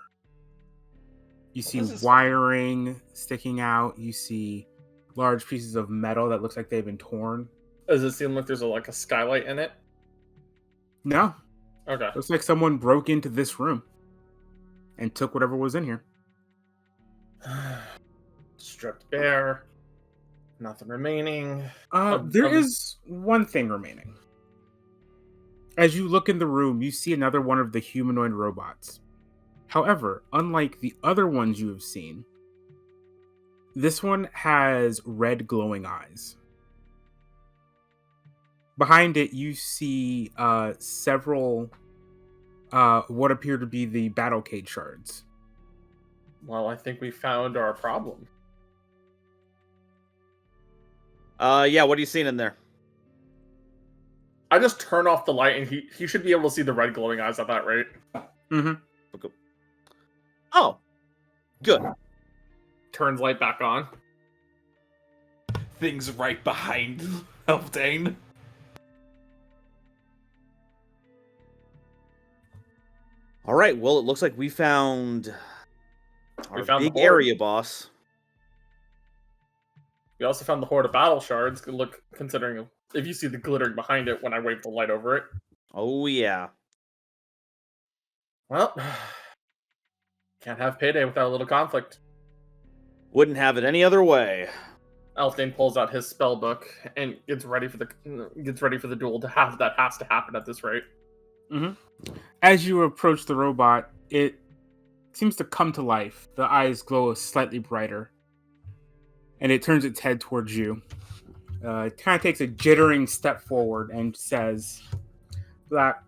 You see This is wiring sticking out. You see large pieces of metal that looks like they've been torn. Does it seem like there's a skylight in it? No, Okay. looks like someone broke into this room and took whatever was in here. Stripped bare. Nothing remaining. There is one thing remaining. As you look in the room, you see another one of the humanoid robots. However, unlike the other ones you have seen, this one has red glowing eyes. Behind it, you see several what appear to be the battle cage shards. Well, I think we found our problem. Yeah, what are you seeing in there? I just turn off the light, and he should be able to see the red glowing eyes at that rate. Mm-hmm. Oh, good. Turns light back on. Things right behind Elfdane. All right, well, it looks like we found our found the big horde. area boss. We also found the horde of battle shards. Good look, considering if you see the glittering behind it when I wave the light over it. Oh yeah. Well, can't have payday without a little conflict. Wouldn't have it any other way. Elfdane pulls out his spell book and gets ready for the duel that has to happen at this rate. Mm-hmm. As you approach the robot, it seems to come to life. The eyes glow slightly brighter, and it turns its head towards you. It kind of takes a jittering step forward and says, "Black,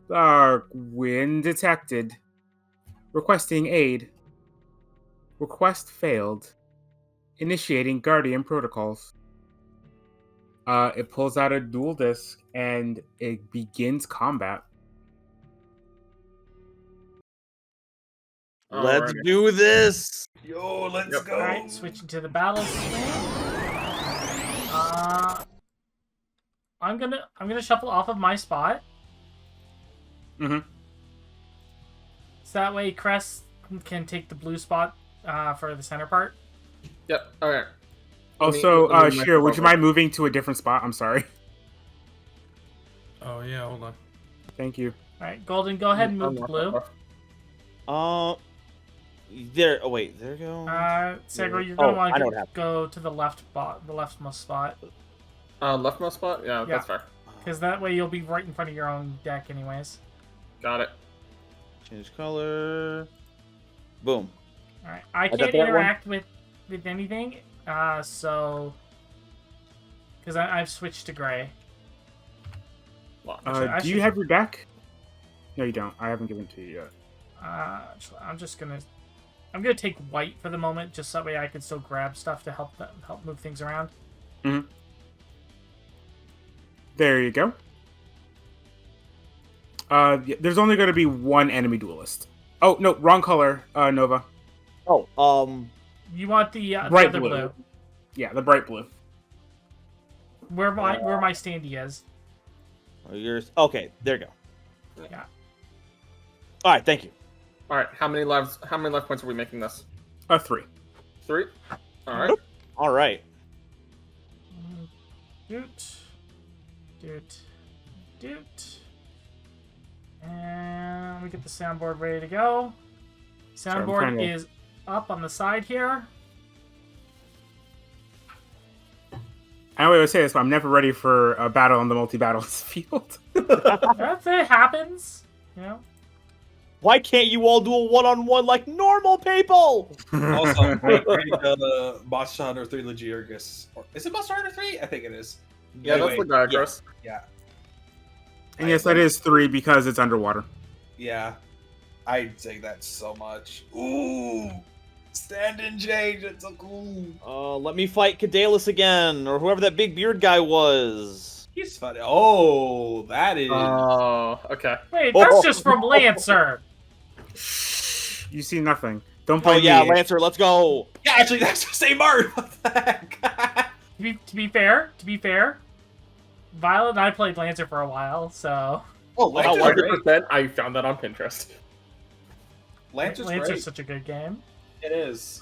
dark wind detected. Requesting aid. Request failed. Initiating Guardian protocols." It pulls out a dual disc and it begins combat. Let's Alrighty. do this. Yo, let's Yep. go. All right, switching to the battle screen. I'm gonna shuffle off of my spot. Mm-hmm. So that way Crest can take the blue spot for the center part. Yep. Okay. Also, let me Shira, would you over. mind moving to a different spot? I'm sorry. Oh yeah, hold on. Thank you. All right, Golden, go ahead and move to blue. There. Oh wait, there you go. Sagro, you're gonna Oh, I know want what to happened. go to the the leftmost spot, Leftmost spot? Yeah, Yeah. that's fair. because that way you'll be right in front of your own deck, anyways. Got it. Change color. Boom. All right, I got can't that one. interact with anything, so because I've switched to gray. Well, I Do you should- have your deck? No, you don't. I haven't given it to you yet. Actually, I'm gonna take white for the moment, just so that way I can still grab stuff to help move things around. There you go. There's only going to be one enemy duelist. Oh no, wrong color, Nova. Oh, You want the Bright other blue. blue. Yeah, the bright blue. Where my standee is. yours. Okay, there you go. Yeah. All right, thank you. all right. How many life points are we making this? 3. 3. All right. All right. Doot. Doot. Doot. And let me get the soundboard ready to go. Sorry, I'm Soundboard trying to- is up on the side here. I always say this, but I'm never ready for a battle on the multi-battles field. It happens. You know. Why can't you all do a one-on-one like normal people? Also, I'm ready to Monster Hunter 3 Legiogus. Is it Monster Hunter 3? I think it is. Yeah, Anyway, that's the guy, Chris. Yeah. And yes, that is 3 because it's underwater. Yeah. I dig that so much. Ooh! Stand and change, it's so cool. Let me fight Cadalus again, or whoever that big beard guy was. He's funny. Oh, that is. Oh, okay. Wait, that's just from Lancer. You see nothing. Don't Oh blame yeah, me. Lancer, let's go. Yeah, actually, that's the same art. What the heck? To be fair, Violet and I played Lancer for a while, so Oh, Wow, Lancer's great. 100%. I found that on Pinterest. Lancer's Lancer's great. such a good game. It is.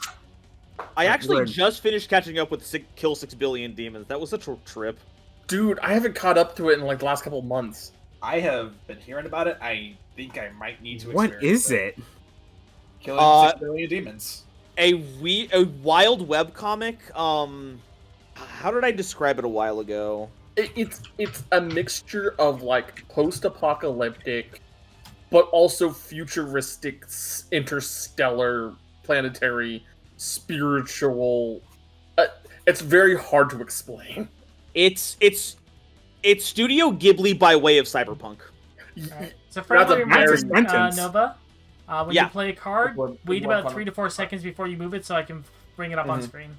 I actually Good. just finished catching up with Kill 6 Billion Demons. That was such a trip. Dude, I haven't caught up to it in like the last couple of months. I have been hearing about it. I think I might need to What experience is it? Killing 6 billion demons. A wild webcomic. How did I describe it a while ago? It's a mixture of like post-apocalyptic, but also futuristic, interstellar, planetary, spiritual. It's very hard to explain. It's Studio Ghibli by way of cyberpunk. Alright. So That's friendly a reminder, very- sentence. Nova, when Yeah. you play a card, One- wait one about final- 3 to 4 seconds before you move it so I can bring it up on Mhm. screen.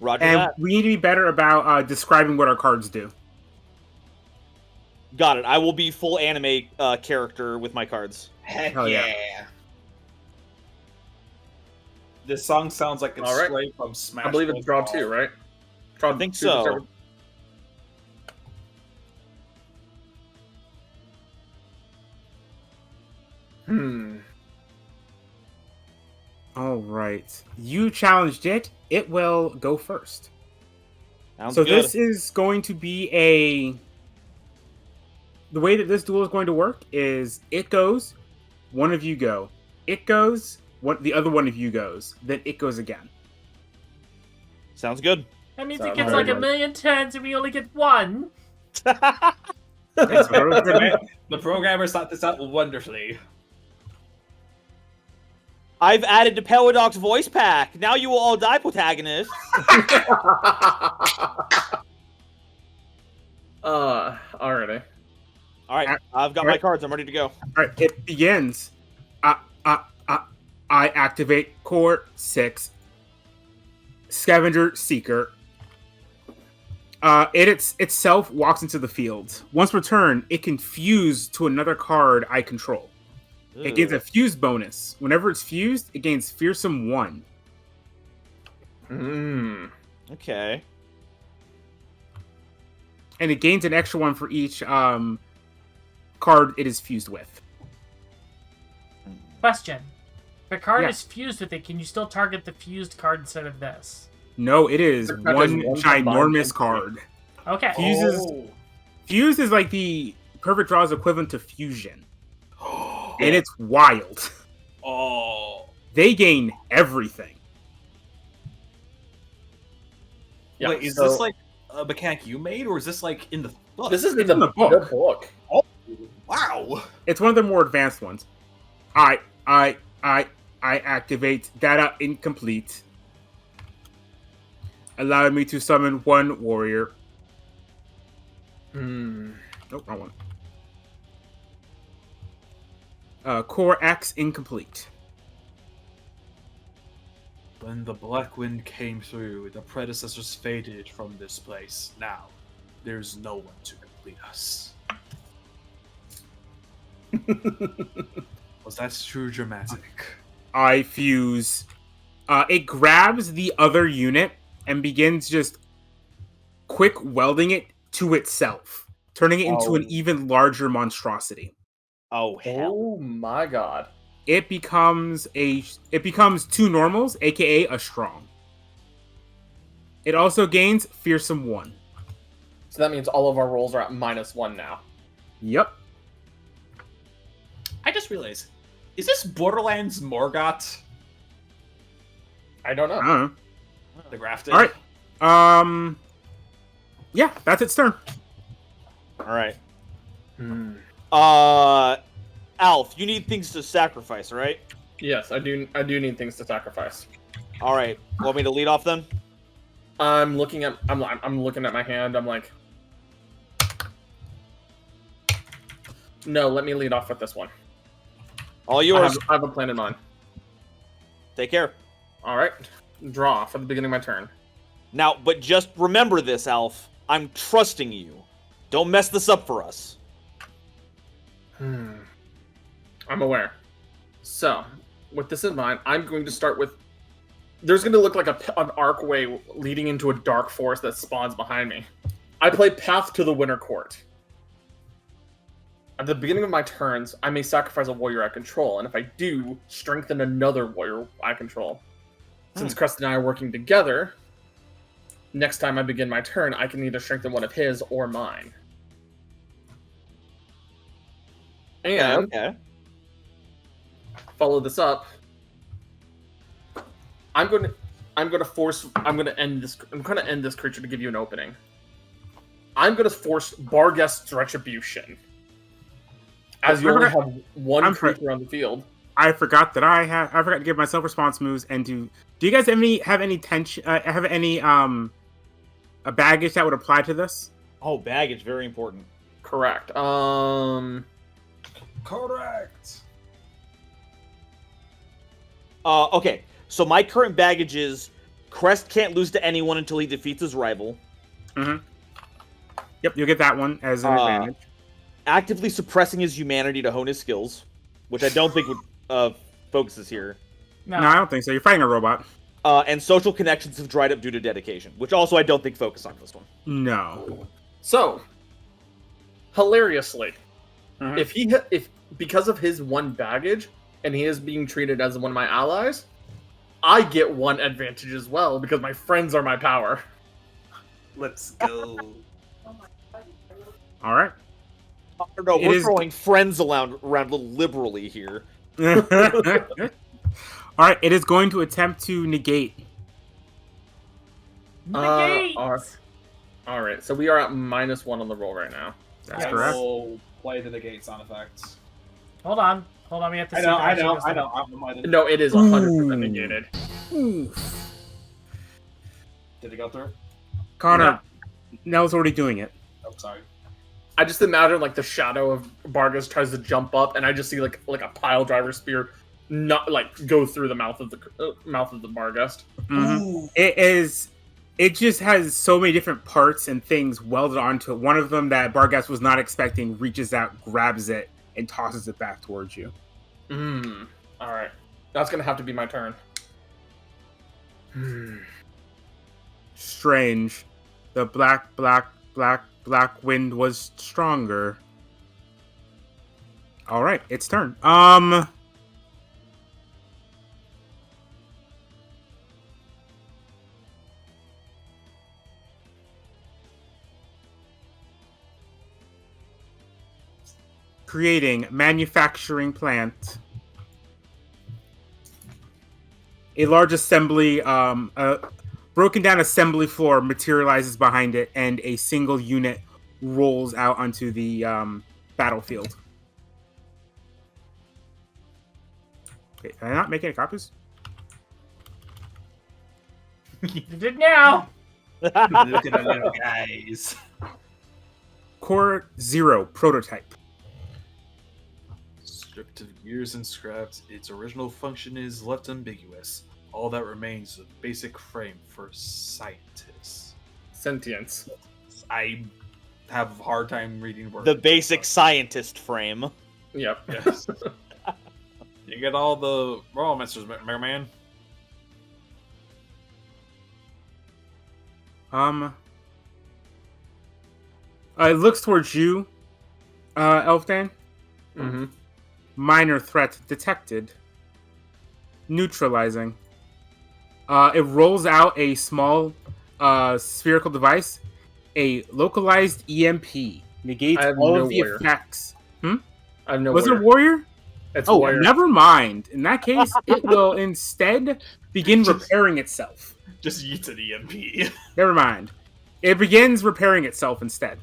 Roger And that. we need to be better about describing what our cards do. Got it. I will be full anime character with my cards. Heck Hell yeah. yeah. This song sounds like it's All right. straight from Smash. I believe it's draw Bros. 2, right? Draw I think 2 to start so. with. All right. You challenged it. It will go first. Sounds So good. this is going to be a... The way that this duel is going to work is it goes, one of you go. It goes, the other one of you goes. Then it goes again. Sounds good. That means Sounds it gets very like a good. million tens and we only get one. That's what I was gonna- The programmers thought this out wonderfully. I've added the Peladoc's voice pack. Now you will all die, protagonists. Alrighty. All right, I've got my cards. I'm ready to go. All right, it begins. I activate Core 6. Scavenger Seeker. Itself walks into the field. Once per turn, it can fuse to another card I control. It gains a fuse bonus. Whenever it's fused, it gains Fearsome 1. Okay. And it gains an extra one for each card it is fused with. Question. If a card Yeah. is fused with it, can you still target the fused card instead of this? No, it is That does one one ginormous combined card. Okay. Fuses. Fuse is like the perfect draw's equivalent to fusion. And it's wild. Oh. They gain everything. Yeah, Wait, is so this like a mechanic you made, or is this like in the book? this is in It's the, in the book. the book. Wow. It's one of the more advanced ones. I activate data incomplete. Allowing me to summon one warrior. Nope, wrong one. Core X incomplete. When the Black Wind came through, the predecessors faded from this place. Now, there's no one to complete us. Was that too dramatic? I fuse. It grabs the other unit and begins just quick welding it to itself, turning it into an even larger monstrosity. Oh hell. Oh my god. It becomes two normals, aka a strong. It also gains Fearsome 1. So that means all of our rolls are at -1 now. Yep. I just realized, is this Borderlands Morgoth? I don't know. I don't know. The grafted. All right. Yeah, that's its turn. All right. Hmm. Alf, you need things to sacrifice, right? Yes, I do need things to sacrifice. All right. Want me to lead off then? I'm looking at my hand. I'm like, no, let me lead off with this one. All yours. I have a plan in mind. Take care. All right, draw for the beginning of my turn. Now, but just remember this, Alf. I'm trusting you. Don't mess this up for us. I'm aware. So, with this in mind, I'm going to start with. There's going to look like an archway leading into a dark forest that spawns behind me. I play Path to the Winter Court. At the beginning of my turns, I may sacrifice a warrior I control, and if I do, strengthen another warrior I control. Since Crest and I are working together, next time I begin my turn, I can either strengthen one of his or mine. And Okay. follow this up. I'm gonna end this creature to give you an opening. I'm gonna force Barghest's Retribution. As you only have one creature on the field. I forgot that I forgot to give myself response moves and do you guys have any tension? Have any a baggage that would apply to this? Oh, baggage, very important. Correct. Correct. Okay. So my current baggage is Crest can't lose to anyone until he defeats his rival. Mm-hmm. Yep, you'll get that one as an advantage. Actively suppressing his humanity to hone his skills, which I don't think would focuses here. No, I don't think so. You're fighting a robot. And social connections have dried up due to dedication, which also I don't think focus on this one. No. So, hilariously, Mhm. if because of his one baggage and he is being treated as one of my allies, I get one advantage as well because my friends are my power. Let's go. All right. No, It we're is- throwing friends around a little liberally here. All right. It is going to attempt to negate. Negate! All right, so we are at -1 on the roll right now. That's correct. We'll play the negate sound effects. Hold on. We have to see. I know. No, it is 100% negated. Did it go through? Connor, Nell's already doing it. Oh, sorry. I just imagine like the shadow of Barghest tries to jump up, and I just see like a pile driver spear, not like go through the mouth of the Barghest. Mhm. It just has so many different parts and things welded onto it. One of them that Barghest was not expecting reaches out, grabs it, and tosses it back towards you. All right, that's gonna have to be my turn. Strange. The black wind was stronger. All right, it's turn. Creating manufacturing plant. A large assembly, broken down assembly floor materializes behind it, and a single unit rolls out onto the battlefield. Okay, am I not making any copies? You did now. Look at the little guys. Core 0 prototype. Stripped of gears and scrapped, its original function is left ambiguous. All that remains is a basic frame for scientists. Sentience. I have a hard time reading words. The basic scientist frame. Yep. Yes. You get all the royal masters, Mega Man. It looks towards you, Elfdan. Mm-hmm. Minor threat detected. Neutralizing. It rolls out a small spherical device. A localized EMP. Negates I have all no of the warrior. effects. I have no. Was warrior. it a warrior? It's Oh, warrior. never mind. In that case, it will instead begin repairing itself. Just yeets an EMP. Never mind. It begins repairing itself instead.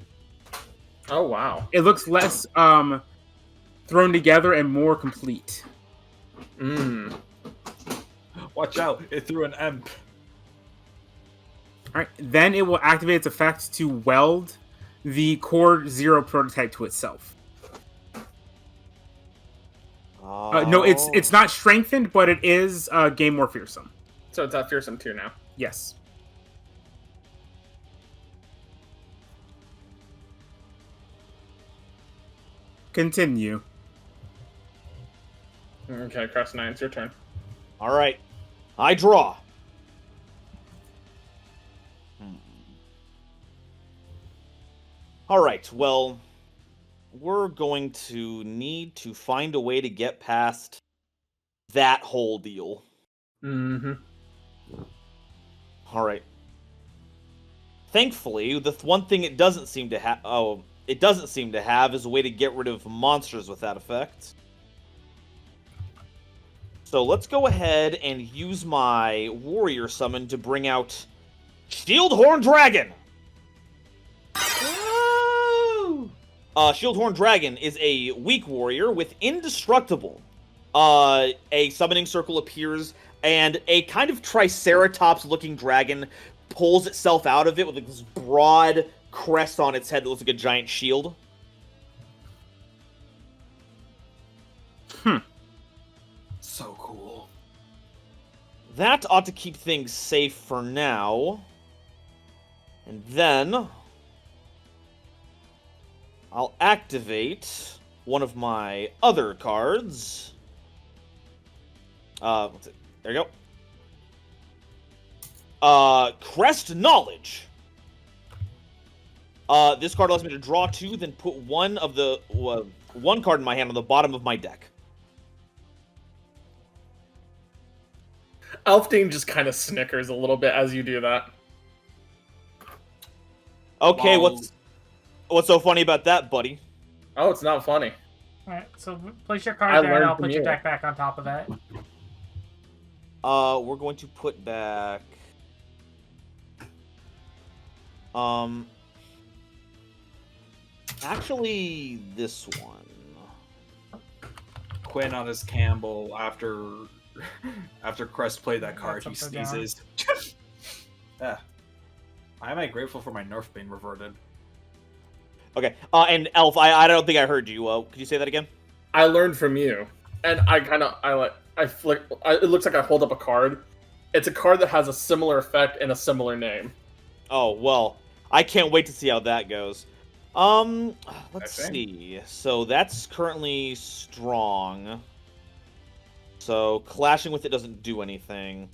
Oh wow. It looks less thrown together and more complete. Mm. Watch out! It threw an EMP. All right. Then it will activate its effect to weld the Core Zero prototype to itself. No, it's not strengthened, but it is game more fearsome. So it's at fearsome 2 now. Yes. Continue. Okay, Crest 9, it's your turn. All right, I draw. All right, well, we're going to need to find a way to get past that whole deal. Mm-hmm. All right. Thankfully, the one thing it doesn't seem to have is a way to get rid of monsters with that effect. So let's go ahead and use my warrior summon to bring out Shieldhorn Dragon. Shieldhorn Dragon is a weak warrior with indestructible. A summoning circle appears, and a kind of Triceratops-looking dragon pulls itself out of it with this broad crest on its head that looks like a giant shield. So cool. That ought to keep things safe for now. And then I'll activate one of my other cards. There you go. Crest Knowledge. This card allows me to draw 2, then put one card in my hand on the bottom of my deck. Elfdane just kind of snickers a little bit as you do that. Okay, Wow. what's so funny about that, buddy? Oh, it's not funny. Alright, so place your I card there and learned I'll from put your you. deck back on top of it. We're going to put back actually this one. Quinn on his Campbell after Crest played that card, he That's upside down. sneezes. Yeah. Why am I grateful for my nerf being reverted? Okay, and Elf, I don't think I heard you. Could you say that again? I learned from you, and it looks like I hold up a card. It's a card that has a similar effect and a similar name. Oh, well, I can't wait to see how that goes. Let's Okay. see. So that's currently strong. So clashing with it doesn't do anything.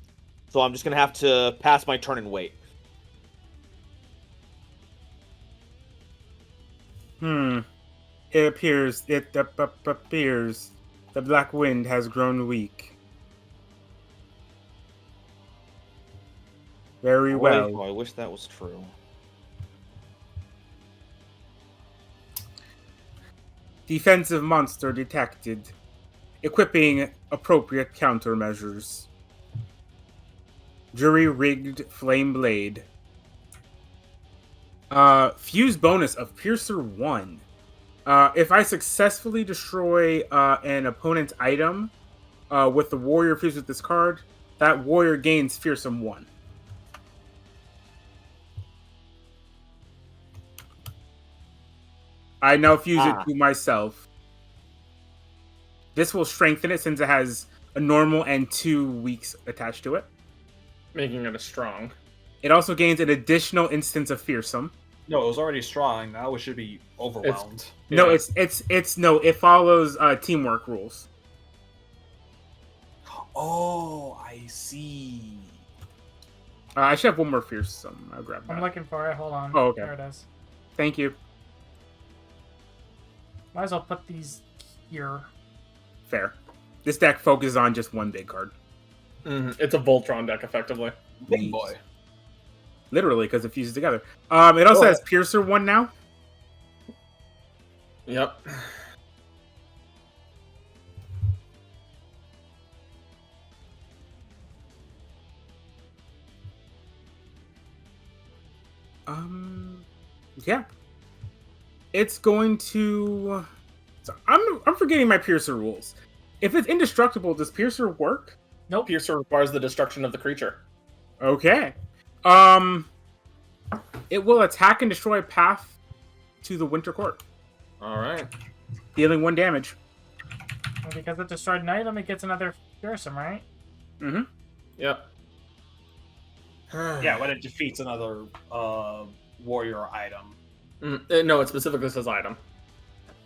So I'm just gonna have to pass my turn and wait. It appears the black wind has grown weak. Very well. Oh, I wish that was true. Defensive monster detected. Equipping appropriate countermeasures. Jury-rigged flame blade. Fuse bonus of Piercer 1. If I successfully destroy an opponent's item with the warrior fused with this card, that warrior gains Fearsome 1. I now fuse it to myself. This will strengthen it since it has a normal and 2 weaks attached to it. Making it a strong. It also gains an additional instance of Fearsome. No, it was already strong. Now it should be overwhelmed. No, Yeah. it follows teamwork rules. Oh, I see. I should have one more Fearsome. I'll grab that. I'm looking for it. Hold on. Oh, okay. There it is. Thank you. Might as well put these here. Fair. This deck focuses on just one big card. It's a Voltron deck, effectively. Big boy. Literally, because it fuses together. It also has Piercer 1 now. Yep. Yeah. It's going to. So I'm forgetting my Piercer rules. If it's indestructible, does Piercer work? Nope. Piercer requires the destruction of the creature. Okay. It will attack and destroy a path to the Winter Court, All right. dealing 1 damage. And because it destroyed an item, it gets another fearsome, right? Mm-hmm. Yep. Yeah, when it defeats another warrior item. No, it specifically says item.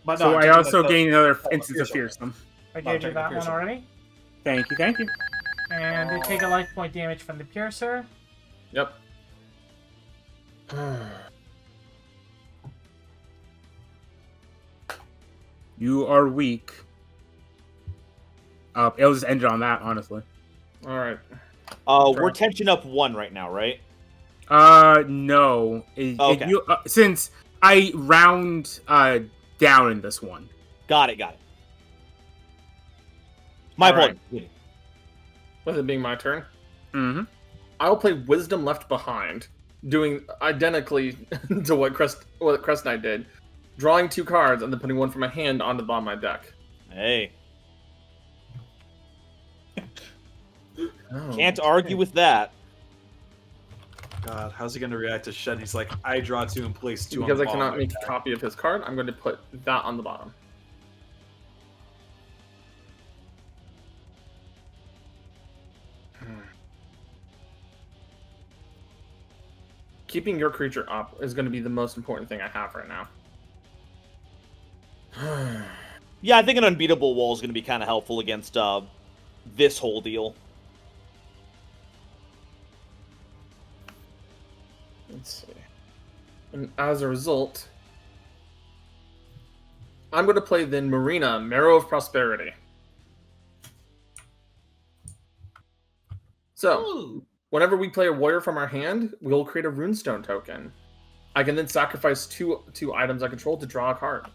But So no, I also gain another Oh, instance of fearsome. fearsome. I No, gave you take the that one fearsome. already. Thank you, thank you. And they take a life point damage from the piercer. Yep. You are weak. It'll just end it on that, honestly. All right. We're tension up 1 right now, right? No. Okay. Since I round down in this one. Got it. My All right. apologies. With it being my turn, Mm-hmm. I will play Wisdom Left Behind, doing identically to what Crest Knight did, drawing 2 cards and then putting one from my hand onto the bottom of my deck. Hey, Oh. can't argue with that. God, how's he going to react to Shen? He's like, I draw 2 and place 2 Because on I the cannot bottom. make a copy of his card, I'm going to put that on the bottom. Keeping your creature up is going to be the most important thing I have right now. Yeah, I think an unbeatable wall is going to be kind of helpful against this whole deal. Let's see. And as a result, I'm going to play then Marina, Marrow of Prosperity. So, whenever we play a warrior from our hand, we'll create a runestone token. I can then sacrifice two items I control to draw a card.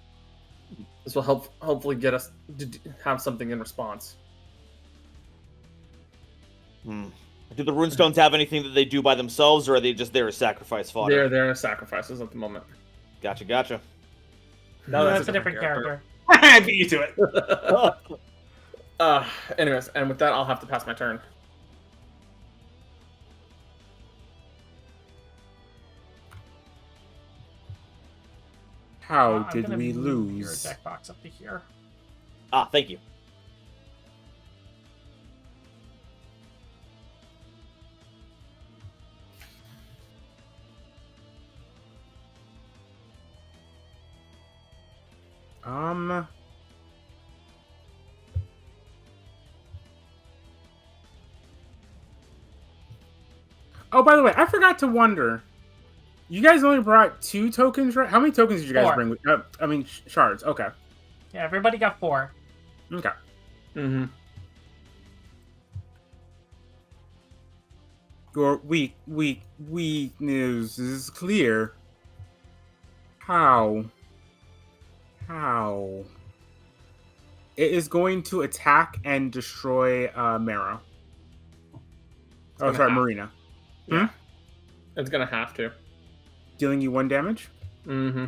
This will hopefully get us to have something in response. Do the runestones have anything that they do by themselves, or are they just there as sacrifice fodder? They're sacrifices at the moment. Gotcha. No, That's a different character. I beat you to it. Anyways, and with that, I'll have to pass my turn. How I'm did gonna we move your lose? deck box up to here. Thank you. Oh, by the way, I forgot to wonder. You guys only brought 2 tokens, right? How many tokens did you guys 4. bring? Shards. Okay. Yeah, everybody got 4. Okay. Mm-hmm. Your weakness is clear. How? It is going to attack and destroy Mara. Oh, sorry, Marina. Yeah. It's gonna have to. Dealing you 1 damage. Mm-hmm.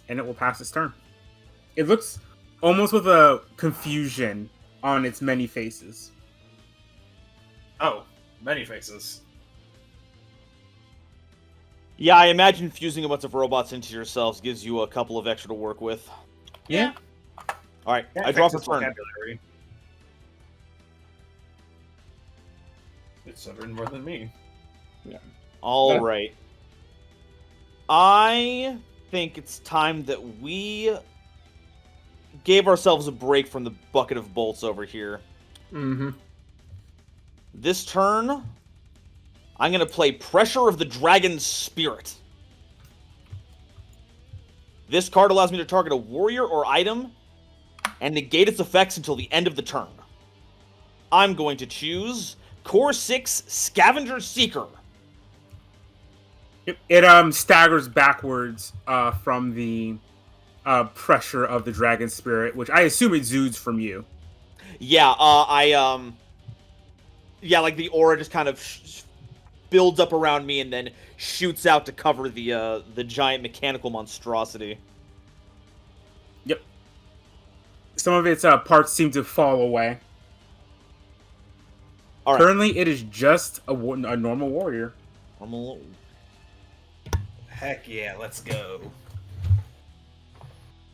And it will pass its turn. It looks almost with a confusion on its many faces. Oh, many faces. Yeah, I imagine fusing a bunch of robots into yourselves gives you a couple of extra to work with. Yeah. All right, That I draw for affects turn. its vocabulary. It's written more than me. All right. I think it's time that we gave ourselves a break from the bucket of bolts over here. Mm-hmm. This turn, I'm going to play Pressure of the Dragon's Spirit. This card allows me to target a warrior or item and negate its effects until the end of the turn. I'm going to choose Core 6 Scavenger Seeker. It staggers backwards from the pressure of the dragon spirit, which I assume exudes from you. Yeah, like the aura just kind of builds up around me and then shoots out to cover the giant mechanical monstrosity. Yep. Some of its parts seem to fall away. All right. Currently, it is just a normal warrior. Normal. Heck yeah, let's go.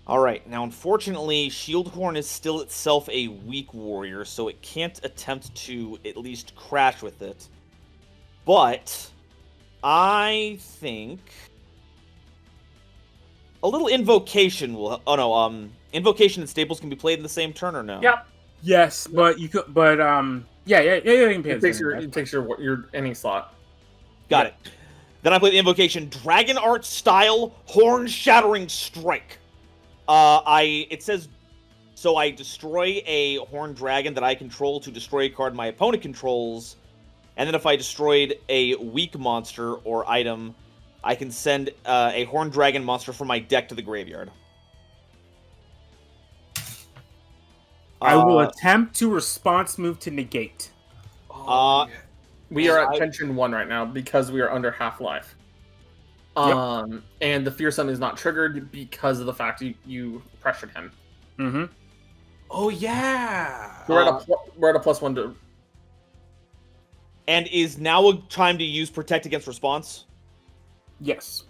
All right. Now, unfortunately, Shieldhorn is still itself a weak warrior, so it can't attempt to at least crash with it. But I think a little invocation will. Oh no. Invocation and staples can be played in the same turn, or no? Yep. Yes, but you could. But yeah. You can pay It takes attention. your any slot. Got it. Then I play the invocation Dragon Art Style Horn Shattering Strike. It says, so I destroy a horned dragon that I control to destroy a card my opponent controls, and then if I destroyed a weak monster or item, I can send a horned dragon monster from my deck to the graveyard. I will attempt to response move to negate. Oh, yeah. We are at tension 1 right now because we are under half-life. And the fearsome is not triggered because of the fact you pressured him. Mm-hmm. Oh yeah. We're at a +1 to. And is now a time to use Protect Against Response? Yes.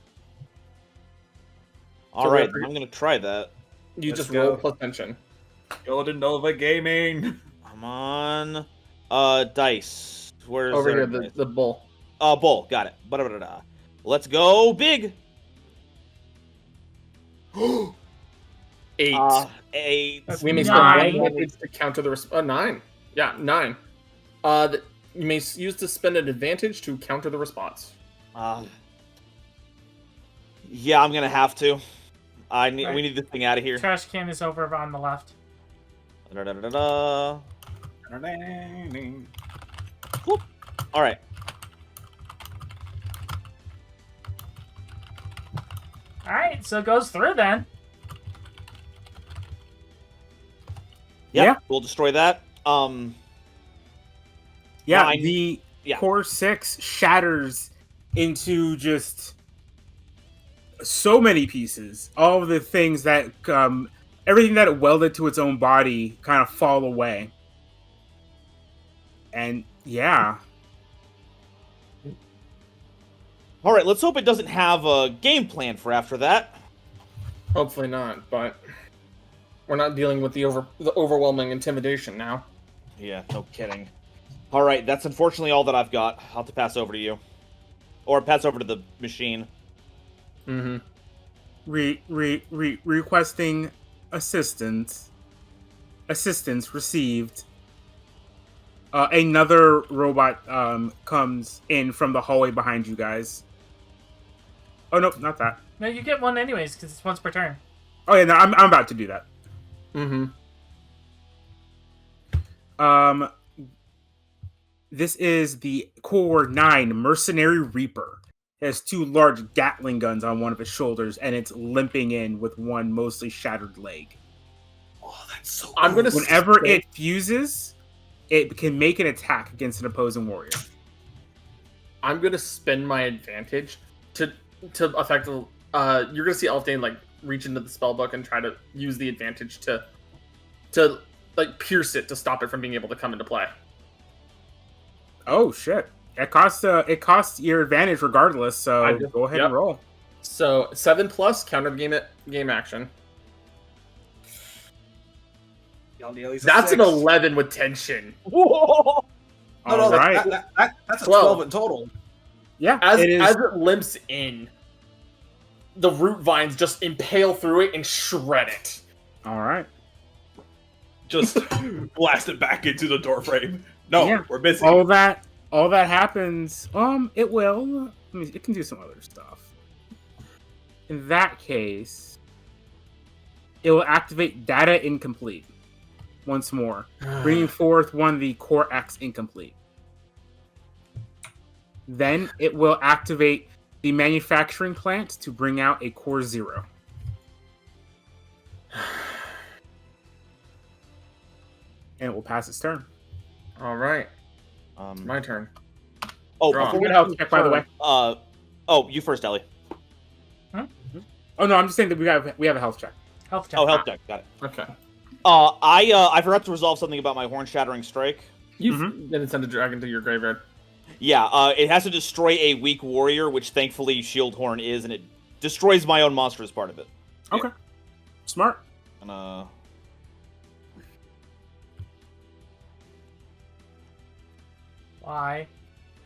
All right, I'm going to try that. You Let's just go. roll plus tension. Golden Nova Gaming. Come on. Dice. Where's Over here, dice? the bull. Bull. Got it. Ba-da-ba-da-da. Let's go big. 8. 8. That's We may nine. spend advantage to counter the 9. Yeah, 9. You may use to spend an advantage to counter the response. Yeah, I'm gonna have to. Right. We need this thing out of here. Trash can is over on the left. Da-da-da-da-da. Whoop. All right. All right, so it goes through then. Yeah, we'll destroy that. Yeah, 9. the Yeah. core 6 shatters into just so many pieces. All of the things that everything that it welded to its own body kind of fall away. And yeah. All right, let's hope it doesn't have a game plan for after that. Hopefully not, but we're not dealing with the overwhelming intimidation now. Yeah, no kidding. All right, that's unfortunately all that I've got. I'll have to pass over to you. Or pass over to the machine. Mm-hmm. Requesting assistance received. Another robot comes in from the hallway behind you guys. Oh no, not that. No, you get one anyways because it's once per turn. Oh yeah, no, I'm about to do that. Mm-hmm. This is the Core 9 Mercenary Reaper. It has 2 large Gatling guns on one of its shoulders, and it's limping in with one mostly shattered leg. Oh, that's so. I'm gonna. Whenever it fuses, it can make an attack against an opposing warrior. I'm gonna spend my advantage to affect. You're gonna see Elfdane like reach into the spell book and try to use the advantage to like pierce it to stop it from being able to come into play. Oh shit! It costs your advantage regardless. So go ahead and roll. So 7+ counter the game action. That's an 11 with tension. Whoa! No, All right. That's a 12. 12 in total. Yeah, As it is. as it limps in, the root vines just impale through it and shred it. All right. Just blast it back into the door frame. No, Yeah. we're missing. All that happens. It will. It can do some other stuff. In that case, it will activate Data Incomplete once more, bringing forth one of the Core X incomplete. Then it will activate the Manufacturing Plant to bring out a Core 0. And it will pass its turn. All right, Um, my turn. Oh, Draw. before Good we health check, by the way. Oh, you first, Ellie. Oh no, I'm just saying that we have a health check. Health check. Oh, health check. Got it. Okay. I forgot to resolve something about my horn shattering strike. You didn't send a dragon to your graveyard. Yeah, it has to destroy a weak warrior, which thankfully Shield Horn is, and it destroys my own monster as part of it. Okay. Smart. And, Why?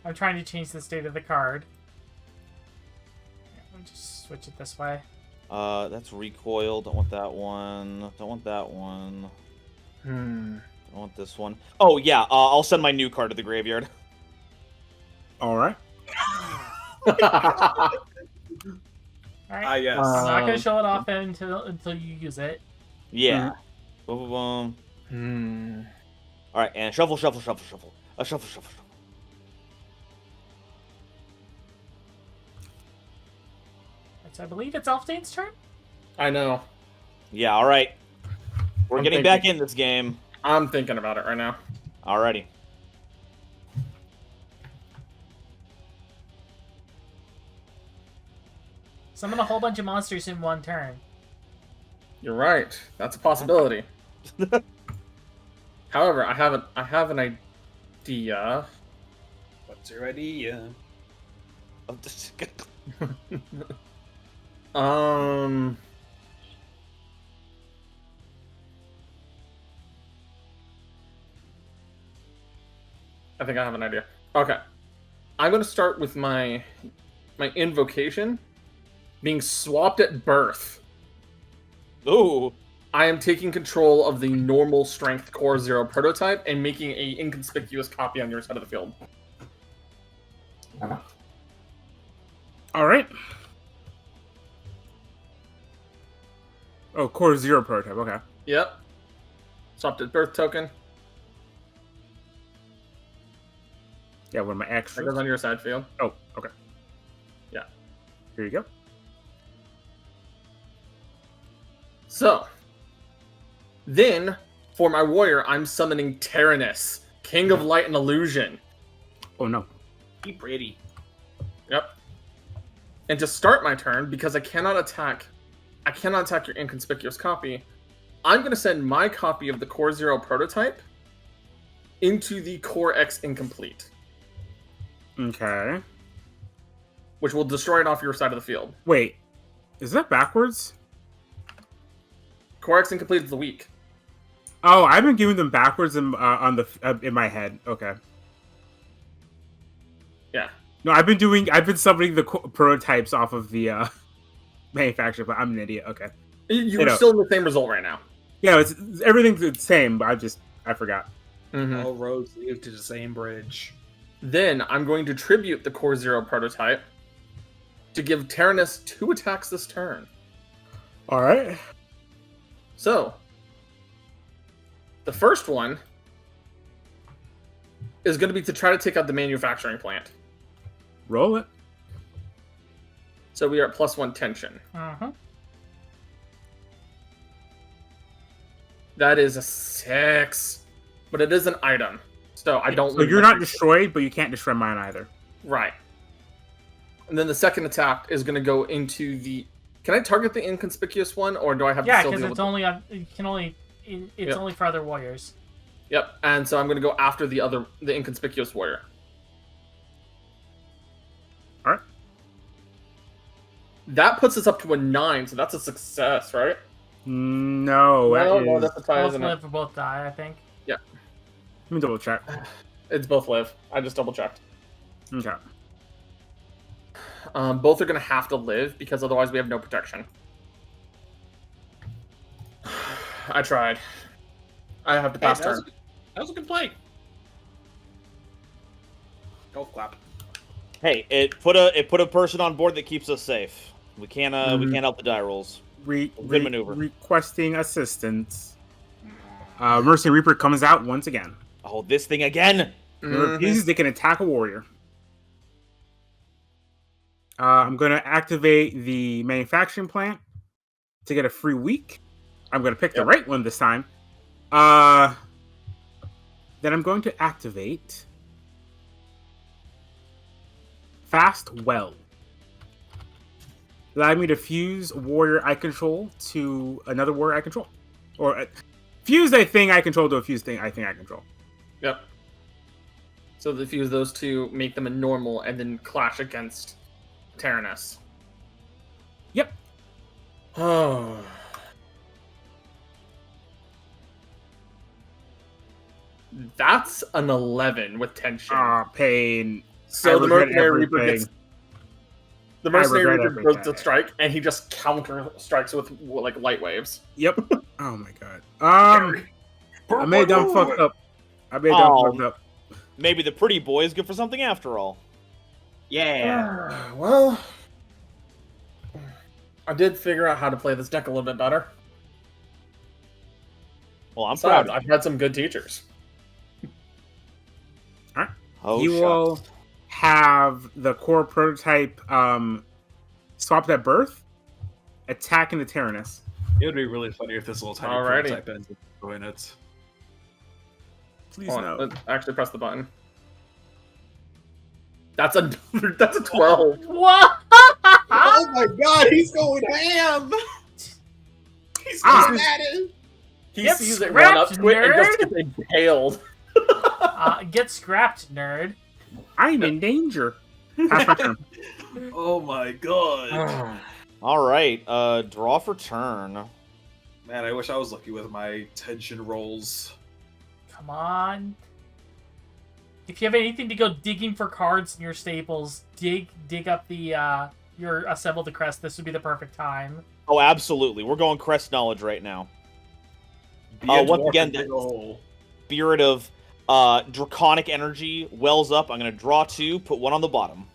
I'm trying to change the state of the card. Let me just switch it this way. that's recoil. Don't want that one. Don't want that one. Don't want this one. Oh, yeah, I'll send my new card to the graveyard. All right. Alright. Yes. I'm not gonna show it off until you use it. Yeah. Boom, boom, boom. Alright, and shuffle, shuffle, shuffle, shuffle. Shuffle, shuffle, shuffle. So I believe it's Elfdane's turn. I know. Yeah, alright. We're I'm getting thinking. back in this game. I'm thinking about it right now. Alrighty. Summon a whole bunch of monsters in one turn. You're right. That's a possibility. However, I have an idea. What's your idea? I think I have an idea. Okay. I'm going to start with my invocation being swapped at birth. Ooh. I am taking control of the normal strength core 0 prototype and making a inconspicuous copy on your side of the field. All right. Oh, core 0 prototype. Okay. Yep. Swapped at birth token. Yeah, one of my That extras. goes on your side field. Oh, okay. Yeah. Here you go. So, then, for my warrior, I'm summoning Tyrannus, King of Light and Illusion. Oh no. Be pretty. Yep. And to start my turn, because I cannot attack your inconspicuous copy, I'm going to send my copy of the Core 0 prototype into the Core X Incomplete, Okay. which will destroy it off your side of the field. Wait, is that backwards? Core X Incomplete is the weak. Oh, I've been giving them backwards in my head. Okay. Yeah. No, I've been summoning the prototypes off of the manufacturer, but I'm an idiot. Okay. You are still in the same result right now. Yeah, it's everything's the same, but I forgot. All roads lead to the same bridge. Then I'm going to tribute the Core 0 prototype to give Tyrannus 2 attacks this turn. All right. So, the first one is going to be to try to take out the manufacturing plant. Roll it. So we are at +1 tension. Uh-huh. That is a 6. But it is an item. So I don't... So you're not destroyed, but you can't destroy mine either. Right. And then the second attack is going to go into the... Can I target the inconspicuous one, or do I have to Yeah, still because deal it's with only on. You can only. It's Yep. only for other warriors. Yep, and so I'm going to go after the inconspicuous warrior. Alright. That puts us up to a 9, so that's a success, right? No, No, that's a tie, Both isn't it? live or both die, I think. Let me double check. It's both live. I just double checked. Okay. Both are going to have to live, because otherwise we have no protection. I tried. I have to pass turn. That was a good play. Golf clap. Hey, it put a person on board that keeps us safe. We can't help the die rolls. Good maneuver. Requesting assistance. Mercy Reaper comes out once again. Oh, this thing again! It refuses they can attack a warrior. I'm going to activate the manufacturing plant to get a free week. I'm going to pick the right one this time. Then I'm going to activate Fast Well. Allow me to fuse a warrior I control to another warrior I control. Or fuse a thing I control to a fuse thing I think I control. Yep. So they fuse those two, make them a normal, and then clash against Tyrannus. Yep. Oh. That's an 11 with tension. Ah, pain. So I the regret Mercenary Reaper everything. gets... The Mercenary regret Reaper goes everything. to strike, and he just counter strikes with like light waves. Yep. Oh my god. I made a dumb fucked up. Maybe the pretty boy is good for something after all. Yeah. Well, I did figure out how to play this deck a little bit better. Well, I'm Besides, proud. I've had some good teachers. Oh, You will shucks. have the core prototype swapped at birth, attacking the Tyrannus. It would be really funny if this little tiny Alrighty. prototype ends up doing it. Please Hold no. on, let's actually press the button. That's a 12. What? Oh my god, he's going ham! He's Ah. going at it! He Get sees it run up scrapped, to it and just nerd. gets impaled. Get scrapped, nerd. I'm in danger. Pass my turn. Oh my god. All right. Draw for turn. Man, I wish I was lucky with my tension rolls. Come on. If you have anything to go digging for cards in your staples, dig up the your assemble the crest. This would be the perfect time. Oh, absolutely. We're going Crest knowledge right now. Be a once dwarf again, and dig that- a hole. Spirit of draconic energy wells up. I'm going to draw 2, put 1 on the bottom.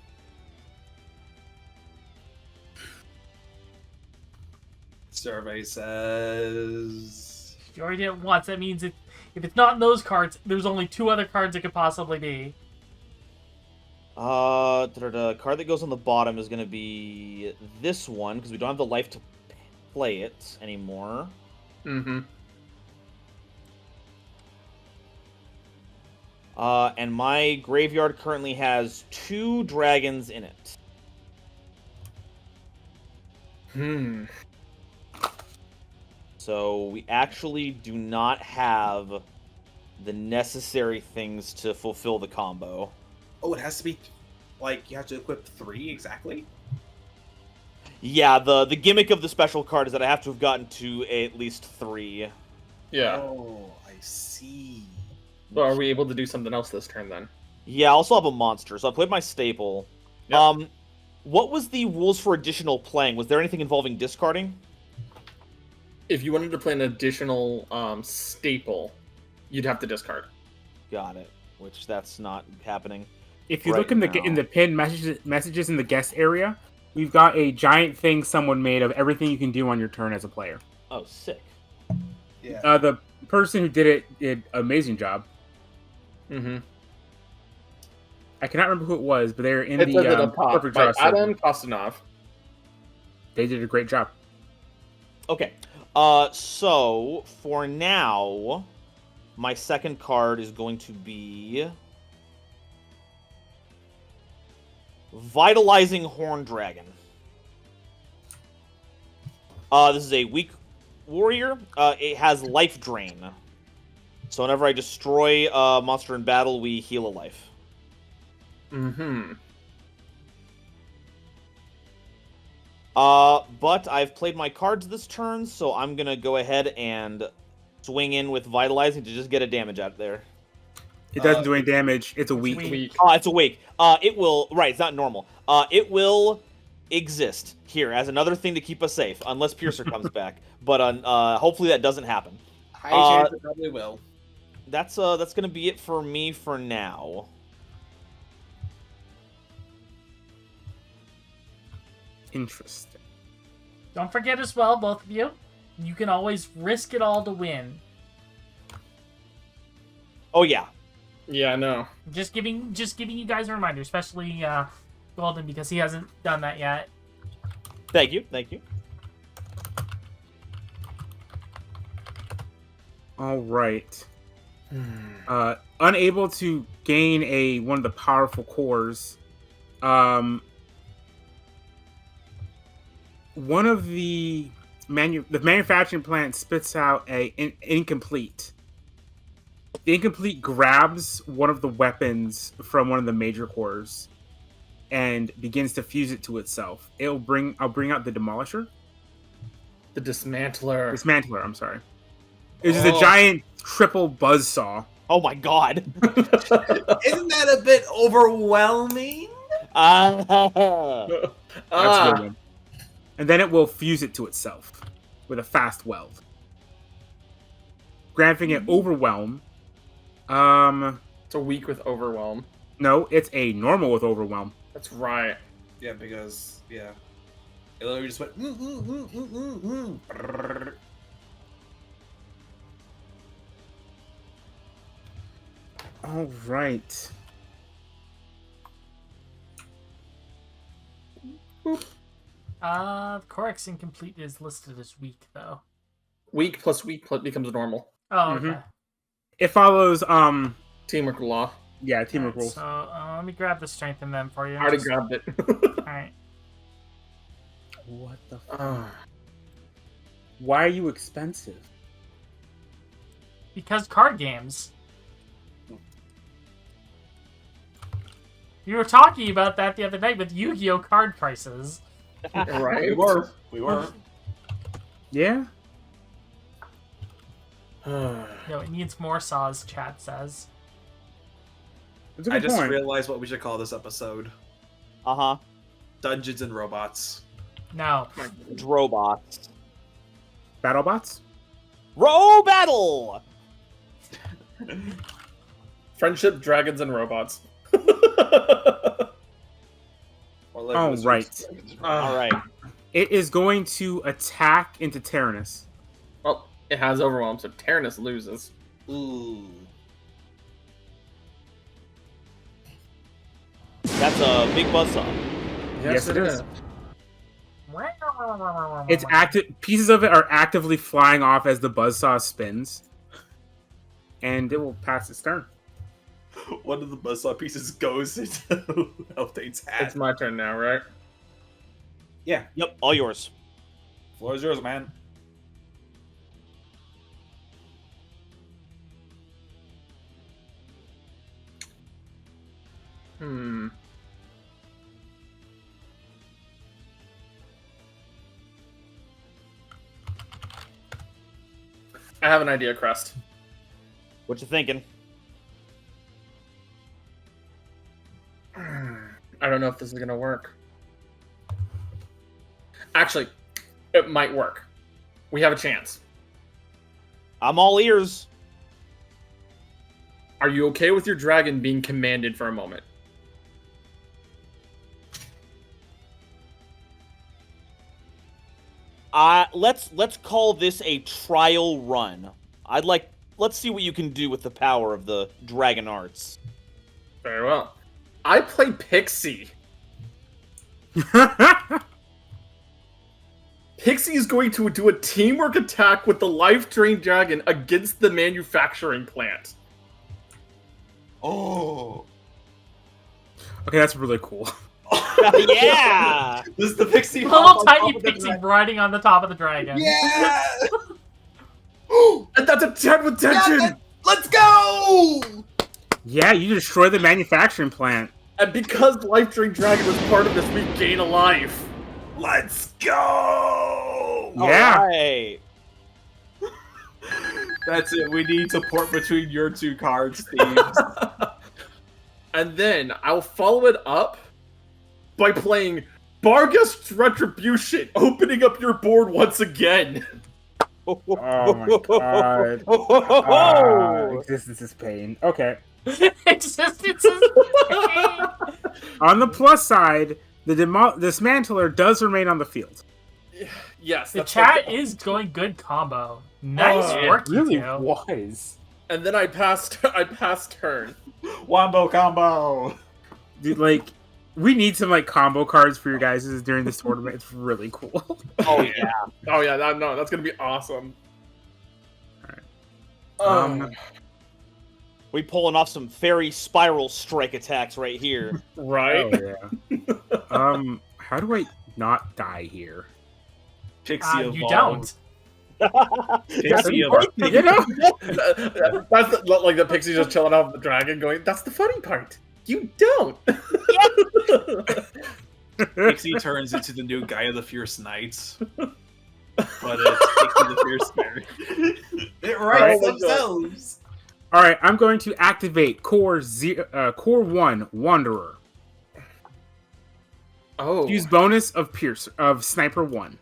Survey says. You already did it once. That means if it's not in those cards, there's only 2 other cards it could possibly be. The card that goes on the bottom is going to be this one, because we don't have the life to play it anymore. Mm-hmm. And my graveyard currently has 2 dragons in it. So we actually do not have the necessary things to fulfill the combo. Oh, it has to be, like, you have to equip 3 exactly? Yeah, the gimmick of the special card is that I have to have gotten to at least 3. Yeah. Oh, I see. So are we able to do something else this turn then? Yeah, I also have a monster, so I played my staple. Yep. What was the rules for additional playing? Was there anything involving discarding? If you wanted to play an additional staple, you'd have to discard. Got it. Which that's not happening. If you Right look in the pinned messages in the guest area, we've got a giant thing someone made of everything you can do on your turn as a player. Oh, sick. Yeah. The person who did it did an amazing job. Mm-hmm. I cannot remember who it was, but they're in It says it the up top perfect by draw. circle. Adam Kostanov. They did a great job. Okay. So for now, my second card is going to be Vitalizing Horn Dragon. This is a weak warrior. It has life drain. So whenever I destroy a monster in battle, we heal a life. Mm-hmm. But I've played my cards this turn, so I'm gonna go ahead and swing in with Vitalizing to just get a damage out there. It doesn't do any damage. It's a weak. Weak. It's awake. It will... Right, it's not normal. It will exist here as another thing to keep us safe, unless Piercer comes back. But hopefully that doesn't happen. High chance it probably will. That's gonna be it for me for now. Interesting. Don't forget as well, both of you, you can always risk it all to win. Oh, yeah. Yeah, no. Just giving you guys a reminder, especially Golden, because he hasn't done that yet. Thank you. Thank you. All right. Unable to gain one of the powerful cores one of the manufacturing plant spits out an incomplete. The incomplete grabs one of the weapons from one of the major cores and begins to fuse it to itself. I'll bring out the demolisher. The dismantler. Dismantler, I'm sorry. It is a giant triple buzzsaw. Oh my god. Isn't that a bit overwhelming? That's a good one. And then it will fuse it to itself with a fast weld. Granting it overwhelm. It's a weak with overwhelm. No, it's a normal with overwhelm. That's right. Yeah, because it literally just went. All right. Correct's incomplete is listed as weak though. Weak plus becomes normal. Oh, okay. Mhm. It follows Teamwork law. yeah, teamwork rules. So let me grab the strength in them for you. I already grabbed it. Alright. What the Ah. Why are you expensive? Because card games. We were talking about that the other night with Yu-Gi-Oh card prices. Right. We were. Yeah. No, it needs more saws, chat says. That's a I good just point. realized what we should call this episode: Uh-huh. Dungeons and Robots. No. Drobots. BattleBots? Ro battle! Friendship, dragons, and robots. Or like Oh, wizards. right. Alright. It is going to attack into Tyrannus. Well, it has overwhelm, so Tyrannus loses. Ooh. That's a big buzzsaw. Yes, it is. It's active. Pieces of it are actively flying off as the buzzsaw spins, and it will pass its turn. One of the buzzsaw pieces goes into Elftane's hat. It's my turn now, right? Yeah, Yep, all yours. floor is yours, man. I have an idea, Crest. What you thinking? I don't know if this is gonna work. Actually, it might work. We have a chance. I'm all ears. Are you okay with your dragon being commanded for a moment? Let's call this a trial run. Let's see what you can do with the power of the dragon arts. Very well. I play Pixie. Pixie is going to do a teamwork attack with the Life Drain Dragon against the manufacturing plant. Oh. Okay, that's really cool. Yeah! This is the pixie. Little hop on tiny top of the pixie dragon. riding on the top of the dragon. Yeah! And that's a 10 with tension! Let's go! Yeah, you destroy the manufacturing plant. And because Life Drain Dragon was part of this, we gain a life. Let's go! Yeah. Alright. That's it. We need to port between your two cards, Steve. And then I'll follow it up by playing Barghest's Retribution, opening up your board once again. Oh my god. Existence is pain. Okay. Existence is pain. On the plus side, the dismantler does remain on the field. Yes, The that's chat like- is going good combo. Nice Oh, work, you Really two. was. And then I passed turn. Wombo combo. Dude, like, we need some like combo cards for your guys during this tournament. It's really cool. Oh yeah. Oh yeah, that's gonna be awesome. Alright. Um, We pulling off some fairy spiral strike attacks right here. Right? Oh yeah. How do I not die here? Pixie You evolved. don't. Pixie You evolved. know? That's like the pixie just chilling out with the dragon going, that's the funny part. You don't. Pixie turns into the new Gaia the Fierce Knights. But it's Pixie the Fierce Fairy. It writes Oh my God. themselves. All right, I'm going to activate Core 1 Wanderer. Oh. Use bonus of Sniper 1.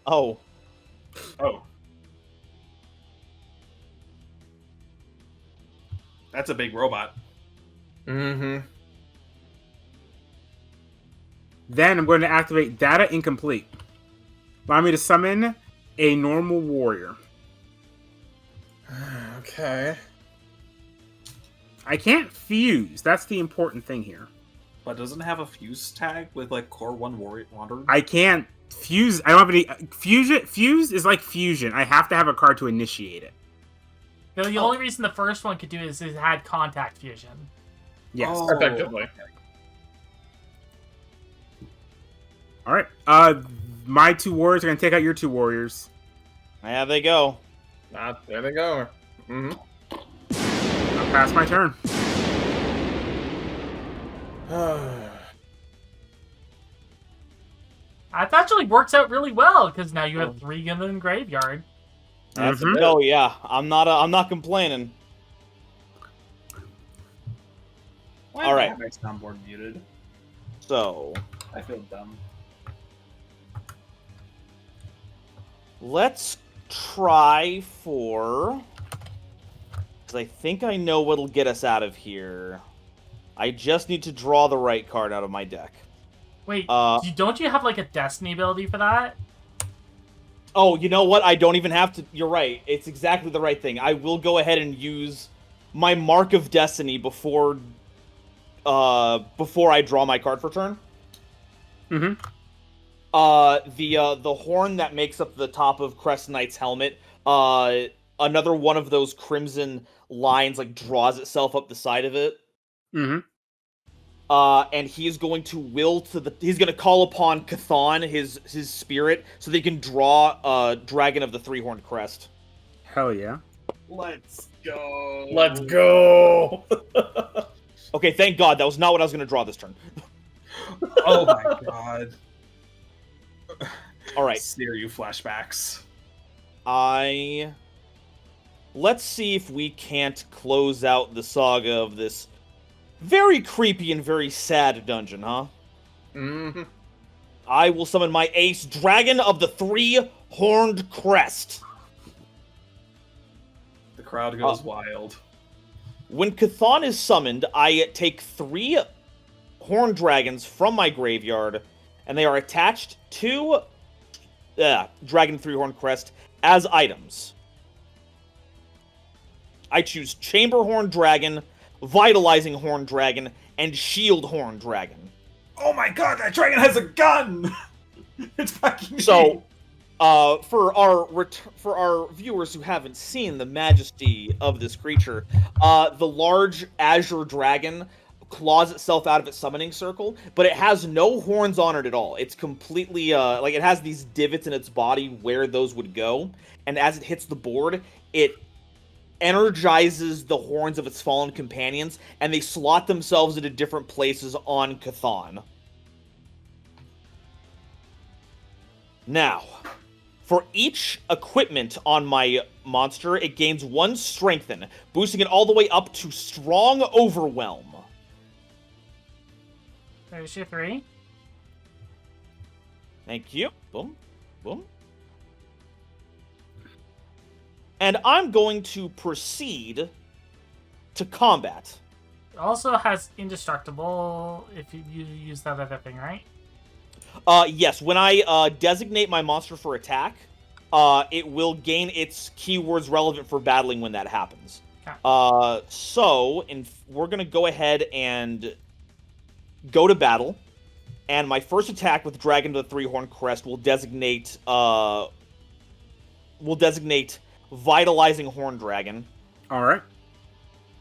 Oh, Oh. That's a big robot. Mm-hmm. Then I'm going to activate Data Incomplete. Allow me to summon a normal warrior. Okay. I can't fuse. That's the important thing here. But doesn't it have a fuse tag with like Core 1 Wanderer? I can't fuse. I don't have any fusion. Fuse is like fusion. I have to have a card to initiate it. The only reason the first one could do is it had contact fusion. Yes. Oh. Effectively. All right. My 2 warriors are going to take out your 2 warriors. there they go. There they go. Mm-hmm. I'll pass my turn. That actually works out really well because now you have 3 in the graveyard. That's Mhm. Oh yeah, I'm not complaining. Why All right. is my soundboard muted? So I feel dumb. let's try for, because I think I know what'll get us out of here. I just need to draw the right card out of my deck. Wait, Uh, don't you have like a Destiny ability for that? Oh, you know what? I don't even have to. You're right. It's exactly the right thing. I will go ahead and use my Mark of Destiny before I draw my card for turn. Mm-hmm. The horn that makes up the top of Crest Knight's helmet, another one of those crimson lines like draws itself up the side of it. Mm-hmm. And he's going to he's going to call upon Chthon, his spirit, so they can draw a dragon of the 3-horned crest. Hell yeah. Let's go. Let's go. Okay, thank God. That was not what I was going to draw this turn. Oh my god. All right. Steer you flashbacks. Let's see if we can't close out the saga of this very creepy and very sad dungeon, huh? Mm-hmm. I will summon my ace, Dragon of the 3-horned crest. The crowd goes wild. When Chthon is summoned, I take 3 horned dragons from my graveyard, and they are attached to Dragon 3-horned crest as items. I choose Chamber Horned Dragon, Vitalizing Horned Dragon, and Shield Horned Dragon. Oh my god, that dragon has a gun! It's fucking So, for our viewers who haven't seen the majesty of this creature, the large azure dragon claws itself out of its summoning circle, but it has no horns on it at all. It's completely, like, it has these divots in its body where those would go, and as it hits the board, it energizes the horns of its fallen companions, and they slot themselves into different places on Chthon. Now, for each equipment on my monster, it gains 1 strengthen, boosting it all the way up to Strong Overwhelm. There's your 3. Thank you. Boom. Boom. And I'm going to proceed to combat. It also has indestructible if you use that other thing, right? Yes, when I designate my monster for attack, it will gain its keywords relevant for battling when that happens. Okay. So we're going to go ahead and go to battle. And my first attack with Dragon of the 3-horned crest will designate Vitalizing Horned Dragon. All right.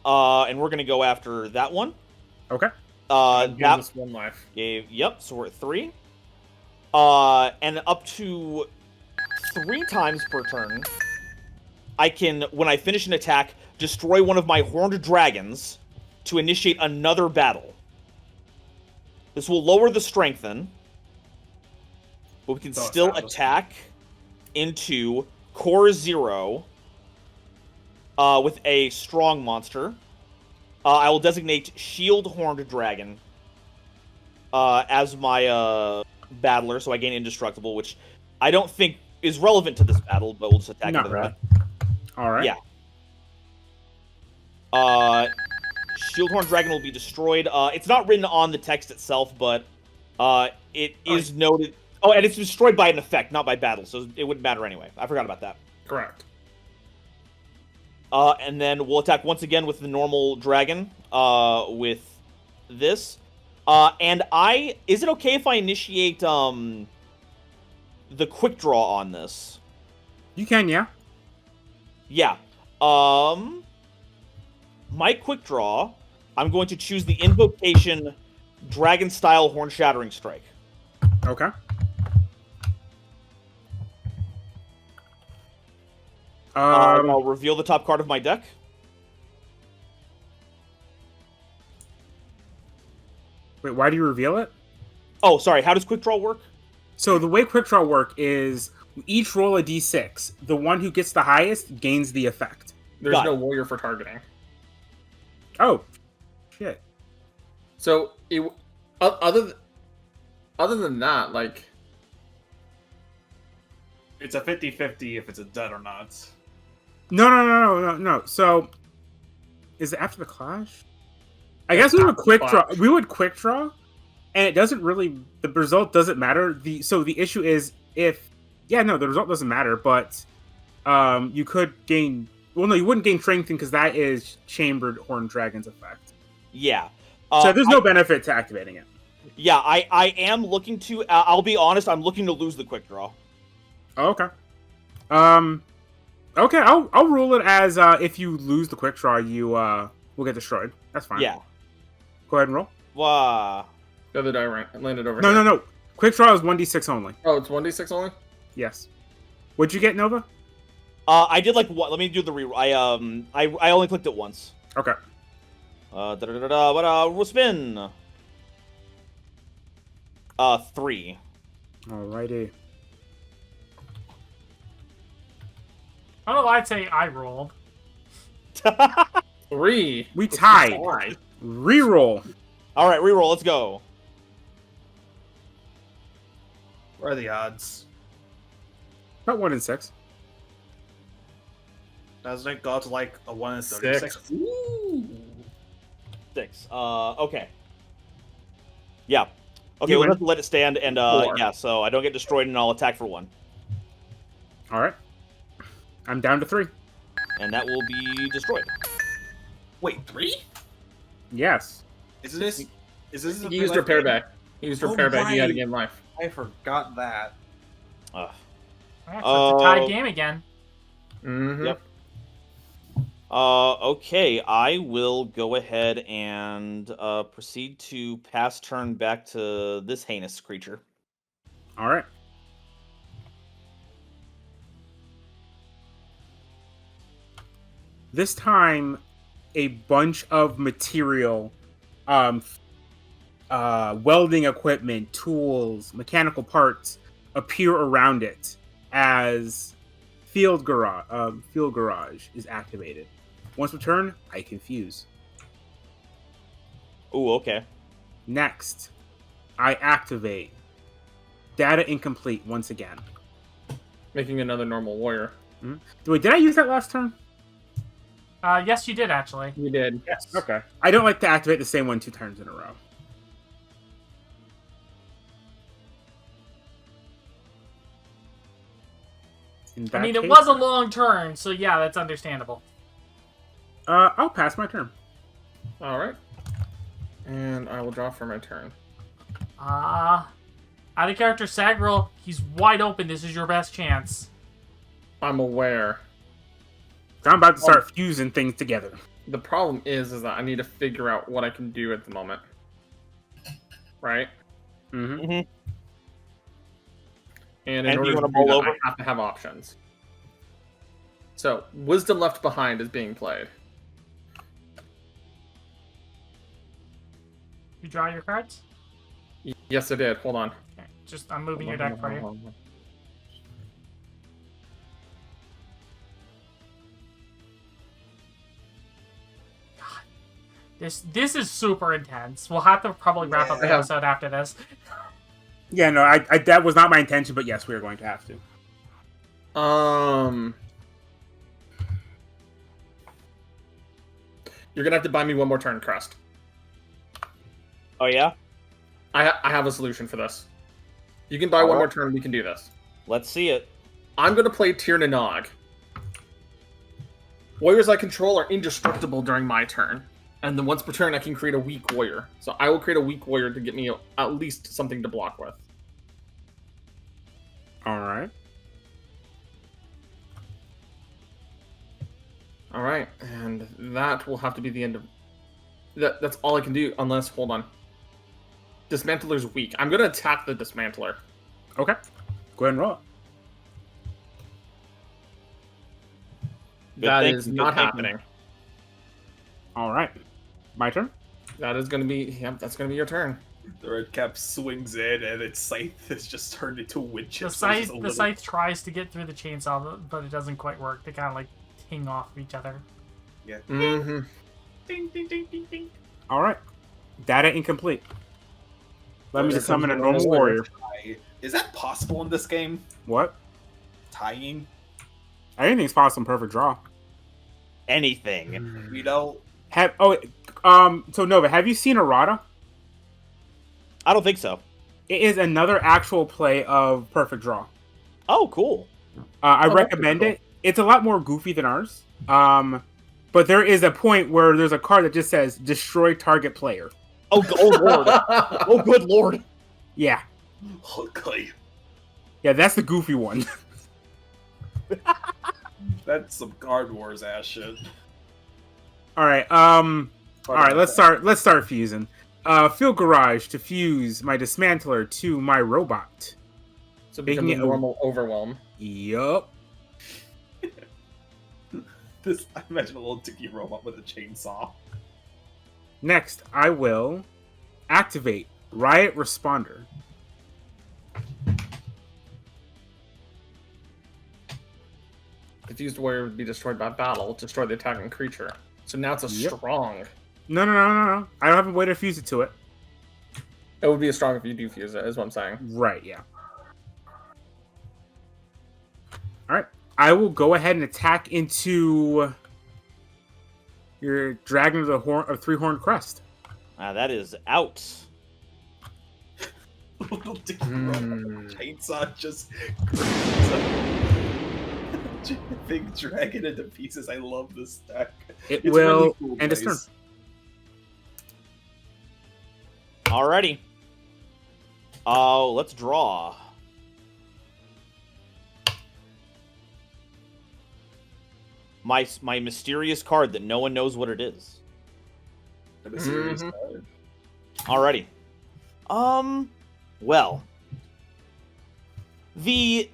And we're gonna go after that one. Okay. Give That this 1 life. yep. So we're at 3. And up to 3 times per turn, I can, when I finish an attack, destroy one of my horned dragons to initiate another battle. This will lower the strengthen, but we can still attack into Core 0 with a strong monster. I will designate Shield Horned Dragon as my battler, so I gain Indestructible, which I don't think is relevant to this battle, but we'll just attack Not into really. that. All right. Yeah. Shield Horned Dragon will be destroyed. It's not written on the text itself, but it is noted. Oh, and it's destroyed by an effect, not by battle, so it wouldn't matter anyway. I forgot about that. Correct. And then we'll attack once again with the normal dragon, with this. And is it okay if I initiate the quick draw on this? You can, yeah. Yeah. My quick draw, I'm going to choose the invocation Dragon Style Horn Shattering Strike. Okay. I'll reveal the top card of my deck. Wait, why do you reveal it? Oh, sorry. How does quick draw work? So the way quick draw work is each roll a d6. The one who gets the highest gains the effect. There's Got no it. warrior for targeting. Oh, shit. So other than that, like, It's a 50-50 if it's a dud or not. No. So, is it after the clash? I guess we would quick draw. We would quick draw, and it doesn't really. The result doesn't matter. The issue is the result doesn't matter. But you could gain. Well, no, you wouldn't gain strengthening because that is Chambered Horned Dragon's effect. Yeah. So there's no benefit to activating it. Yeah, I am looking to. I'll be honest. I'm looking to lose the quick draw. Oh, okay. Okay. I'll rule it as if you lose the quick draw, you will get destroyed. That's fine. Yeah. Go ahead and roll. Wow. the other die landed over No, here. no. Quick draw is 1d6 only. Oh, it's 1d6 only? Yes. What'd you get, Nova? I did like what? Let me do the re. I only clicked it once. Okay. We'll spin. 3. Alrighty. I don't know why I'd say I rolled. 3. We tied. Reroll. All right, reroll. Let's go. What are the odds? About 1 in 6. Doesn't it go to like a 1 in 36? 6. Ooh. 6. Okay. Yeah. Okay, You we'll win. have to let it stand, and 4. yeah, so I don't get destroyed, and I'll attack for 1, Alright. I'm down to 3. and that will be destroyed. Wait, 3? Yes. Is this? Is this? He used repair back. He used Oh, repair back. He had to right. gain life. I forgot that. Ugh. Alright, so it's a tie Oh. game again. Mm-hmm. Yep. Okay, I will go ahead and proceed to pass turn back to this heinous creature. Alright. This time, a bunch of material, welding equipment, tools, mechanical parts appear around it as field garage is activated. Once per turn, I confuse. Ooh, okay. Next, I activate data incomplete once again. Making another normal warrior. Wait, did I use that last turn? Yes, you did actually. You did. Yes. Okay. I don't like to activate the same one 2 turns in a row. In I mean, that it case, was a long turn, so yeah, that's understandable. I'll pass my turn. Alright. And I will draw for my turn. Out of character Sagrill, he's wide open. This is your best chance. I'm aware. I'm about to start fusing things together. The problem is that I need to figure out what I can do at the moment. Right? Mm-hmm. And in And order you to wanna do mull that, over? I have to have options. So, Wisdom Left Behind is being played. You draw your cards? Yes, I did. Hold on. Okay, just I'm moving your deck for you. This is super intense. We'll have to probably wrap up the Yeah. episode after this. Yeah, no, I that was not my intention, but yes, we are going to have to. You're gonna have to buy me one more turn, Crest. Oh yeah? I have a solution for this. You can buy one more turn, we can do this. Let's see it. I'm gonna play Tir Nanog. Warriors I control are indestructible during my turn. And then once per turn, I can create a weak warrior. So I will create a weak warrior to get me at least something to block with. All right. Alright, and that will have to be the end of... That's all I can do, unless... Hold on. Dismantler's weak. I'm gonna attack the Dismantler. Okay. Go ahead and roll it. That thinking, is good not thinking. happening. All right. My turn. That is gonna be... Yep, that's gonna be your turn. The red cap swings in, and its scythe has just turned into wood The chips. scythe tries to get through the chainsaw, but it doesn't quite work. They kind of like ting off of each other. Mm-hmm. Ding, ding, ding, ding, ding. All right. Data incomplete. Let me There just summon a comes normal the warrior. Is that possible in this game? What? Tying? Anything's possible in Perfect Draw. Anything. You know, So Nova, have you seen Errata? I don't think so. It is another actual play of Perfect Draw. Oh, cool. I that's recommend pretty it. It's a lot more goofy than ours. But there is a point where there's a card that just says destroy target player. Oh, lord. Oh, good lord. Yeah. okay. Yeah, that's the goofy one. That's some Guard Wars ass shit. All right. Let's start fusing. Field Garage to fuse my Dismantler to my robot. So Making become a it a- normal overwhelm. Yup. I imagine a little tiki robot with a chainsaw. Next, I will activate Riot Responder. Diffused warrior would be destroyed by battle. Destroy the attacking creature. So now it's a Yep. strong. No. I don't have a way to fuse it to it. It would be a strong if you do fuse it, is what I'm saying. Right, yeah. Alright. I will go ahead and attack into your Dragon of the Three-Horned Crest. That is out. Little tiki robot with a chainsaw just cracks a big dragon into pieces. I love this deck. It It's will really cool, end its turn. guys. Alrighty. Oh, let's draw. My mysterious card that no one knows what it is. The mysterious Mhm. card. Alrighty. Well. The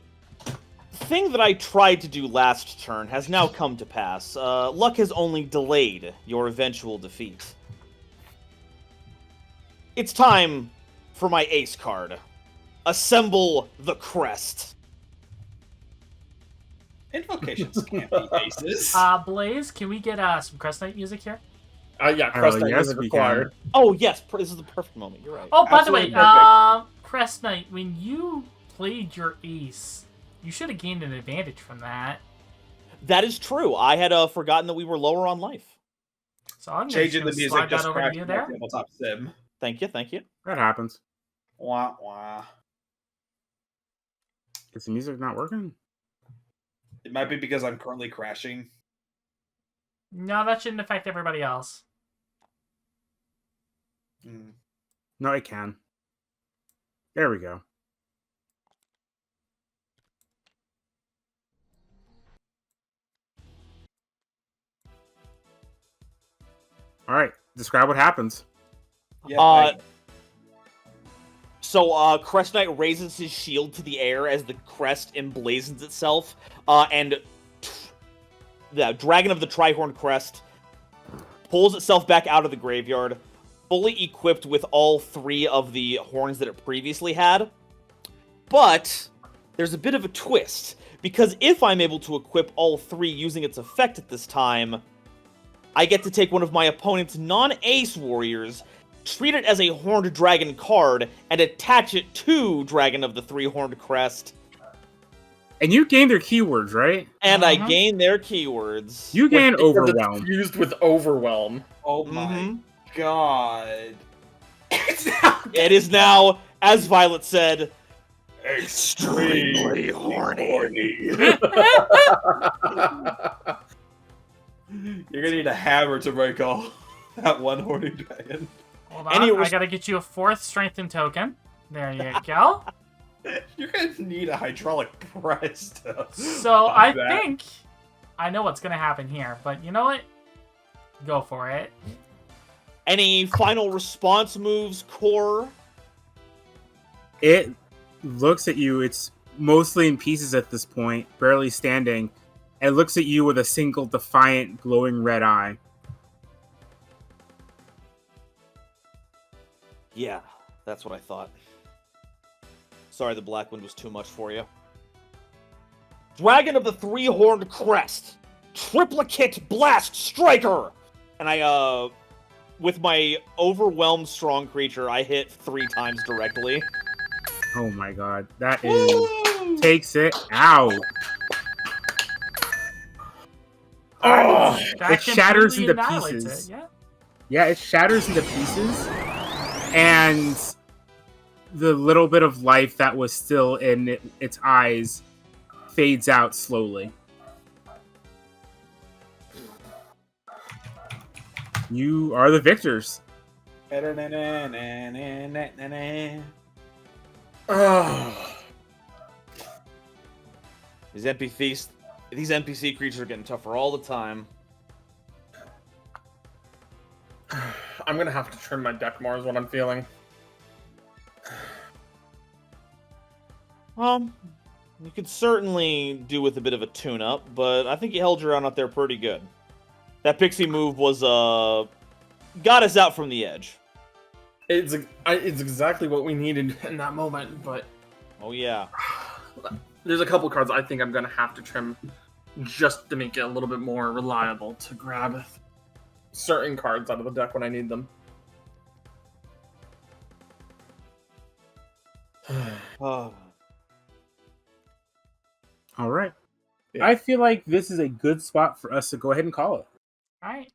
thing that I tried to do last turn has now come to pass. Luck has only delayed your eventual defeat. It's time for my ace card. Assemble the Crest. Invocations can't be aces. Blaze, can we get some Crest Knight music here? Yeah, Crest Knight yes, is we required. Oh, yes, this is the perfect moment. You're right. Oh, by the way, Absolutely Crest Knight, when you played your ace, you should have gained an advantage from that. That is true. I had forgotten that we were lower on life. So I'm Changing gonna the music slide just that over to crashed you my there. tabletop sim. Thank you, thank you. That happens. Wah wah. Is the music not working? It might be because I'm currently crashing. No, that shouldn't affect everybody else. Mm. No, it can. There we go. All right, describe what happens. Yeah, So Crest Knight raises his shield to the air as the crest emblazons itself, and the Dragon of the Trihorn Crest pulls itself back out of the graveyard, fully equipped with all 3 of the horns that it previously had. But there's a bit of a twist, because if I'm able to equip all 3 using its effect at this time, I get to take one of my opponent's non-ace warriors, treat it as a Horned Dragon card, and attach it to Dragon of the Three-Horned Crest. And you gain their keywords, right? And I gain their keywords. You gain Because it's Overwhelm. Fused with Overwhelm. Oh my Mhm. god. It is now, as Violet said, Extremely horny. You're gonna need a hammer to break all that one horny dragon. Hold on, I gotta get you a 4th strengthened token. There you go. You're gonna need a hydraulic press to So pop I that. think I know what's gonna happen here, but you know what? Go for it. Any final response moves, Core? It looks at you. It's mostly in pieces at this point, barely standing. It looks at you with a single defiant, glowing red eye. Yeah, that's what I thought. Sorry the Black Wind was too much for you. Dragon of the Three-Horned Crest! Triplicate Blast Striker! And I, with my overwhelmed strong creature, I hit 3 times directly. Oh my god, that is takes it out. Oh, It shatters completely into annihilates pieces. it, yeah. Yeah, it shatters into pieces, and the little bit of life that was still in its eyes fades out slowly. You are the victors. These NPC creatures are getting tougher all the time. I'm gonna have to trim my deck more, is what I'm feeling. You could certainly do with a bit of a tune-up, but I think you held your own out there pretty good. That pixie move was, got us out from the edge. It's exactly what we needed in that moment, but Oh yeah. there's a couple cards I think I'm gonna have to trim just to make it a little bit more reliable to grab certain cards out of the deck when I need them. Oh. All right. Yeah. I feel like this is a good spot for us to go ahead and call it. All right.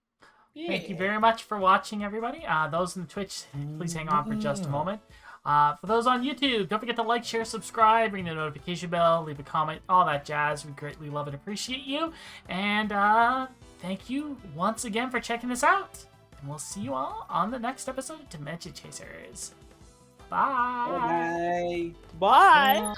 Thank you very much for watching, everybody. Those in the Twitch, please hang on for just a moment. For those on YouTube, don't forget to like, share, subscribe, ring the notification bell, leave a comment, all that jazz. We greatly love and appreciate you. And thank you once again for checking this out. And we'll see you all on the next episode of Dimension Chasers. Bye. Bye. Bye.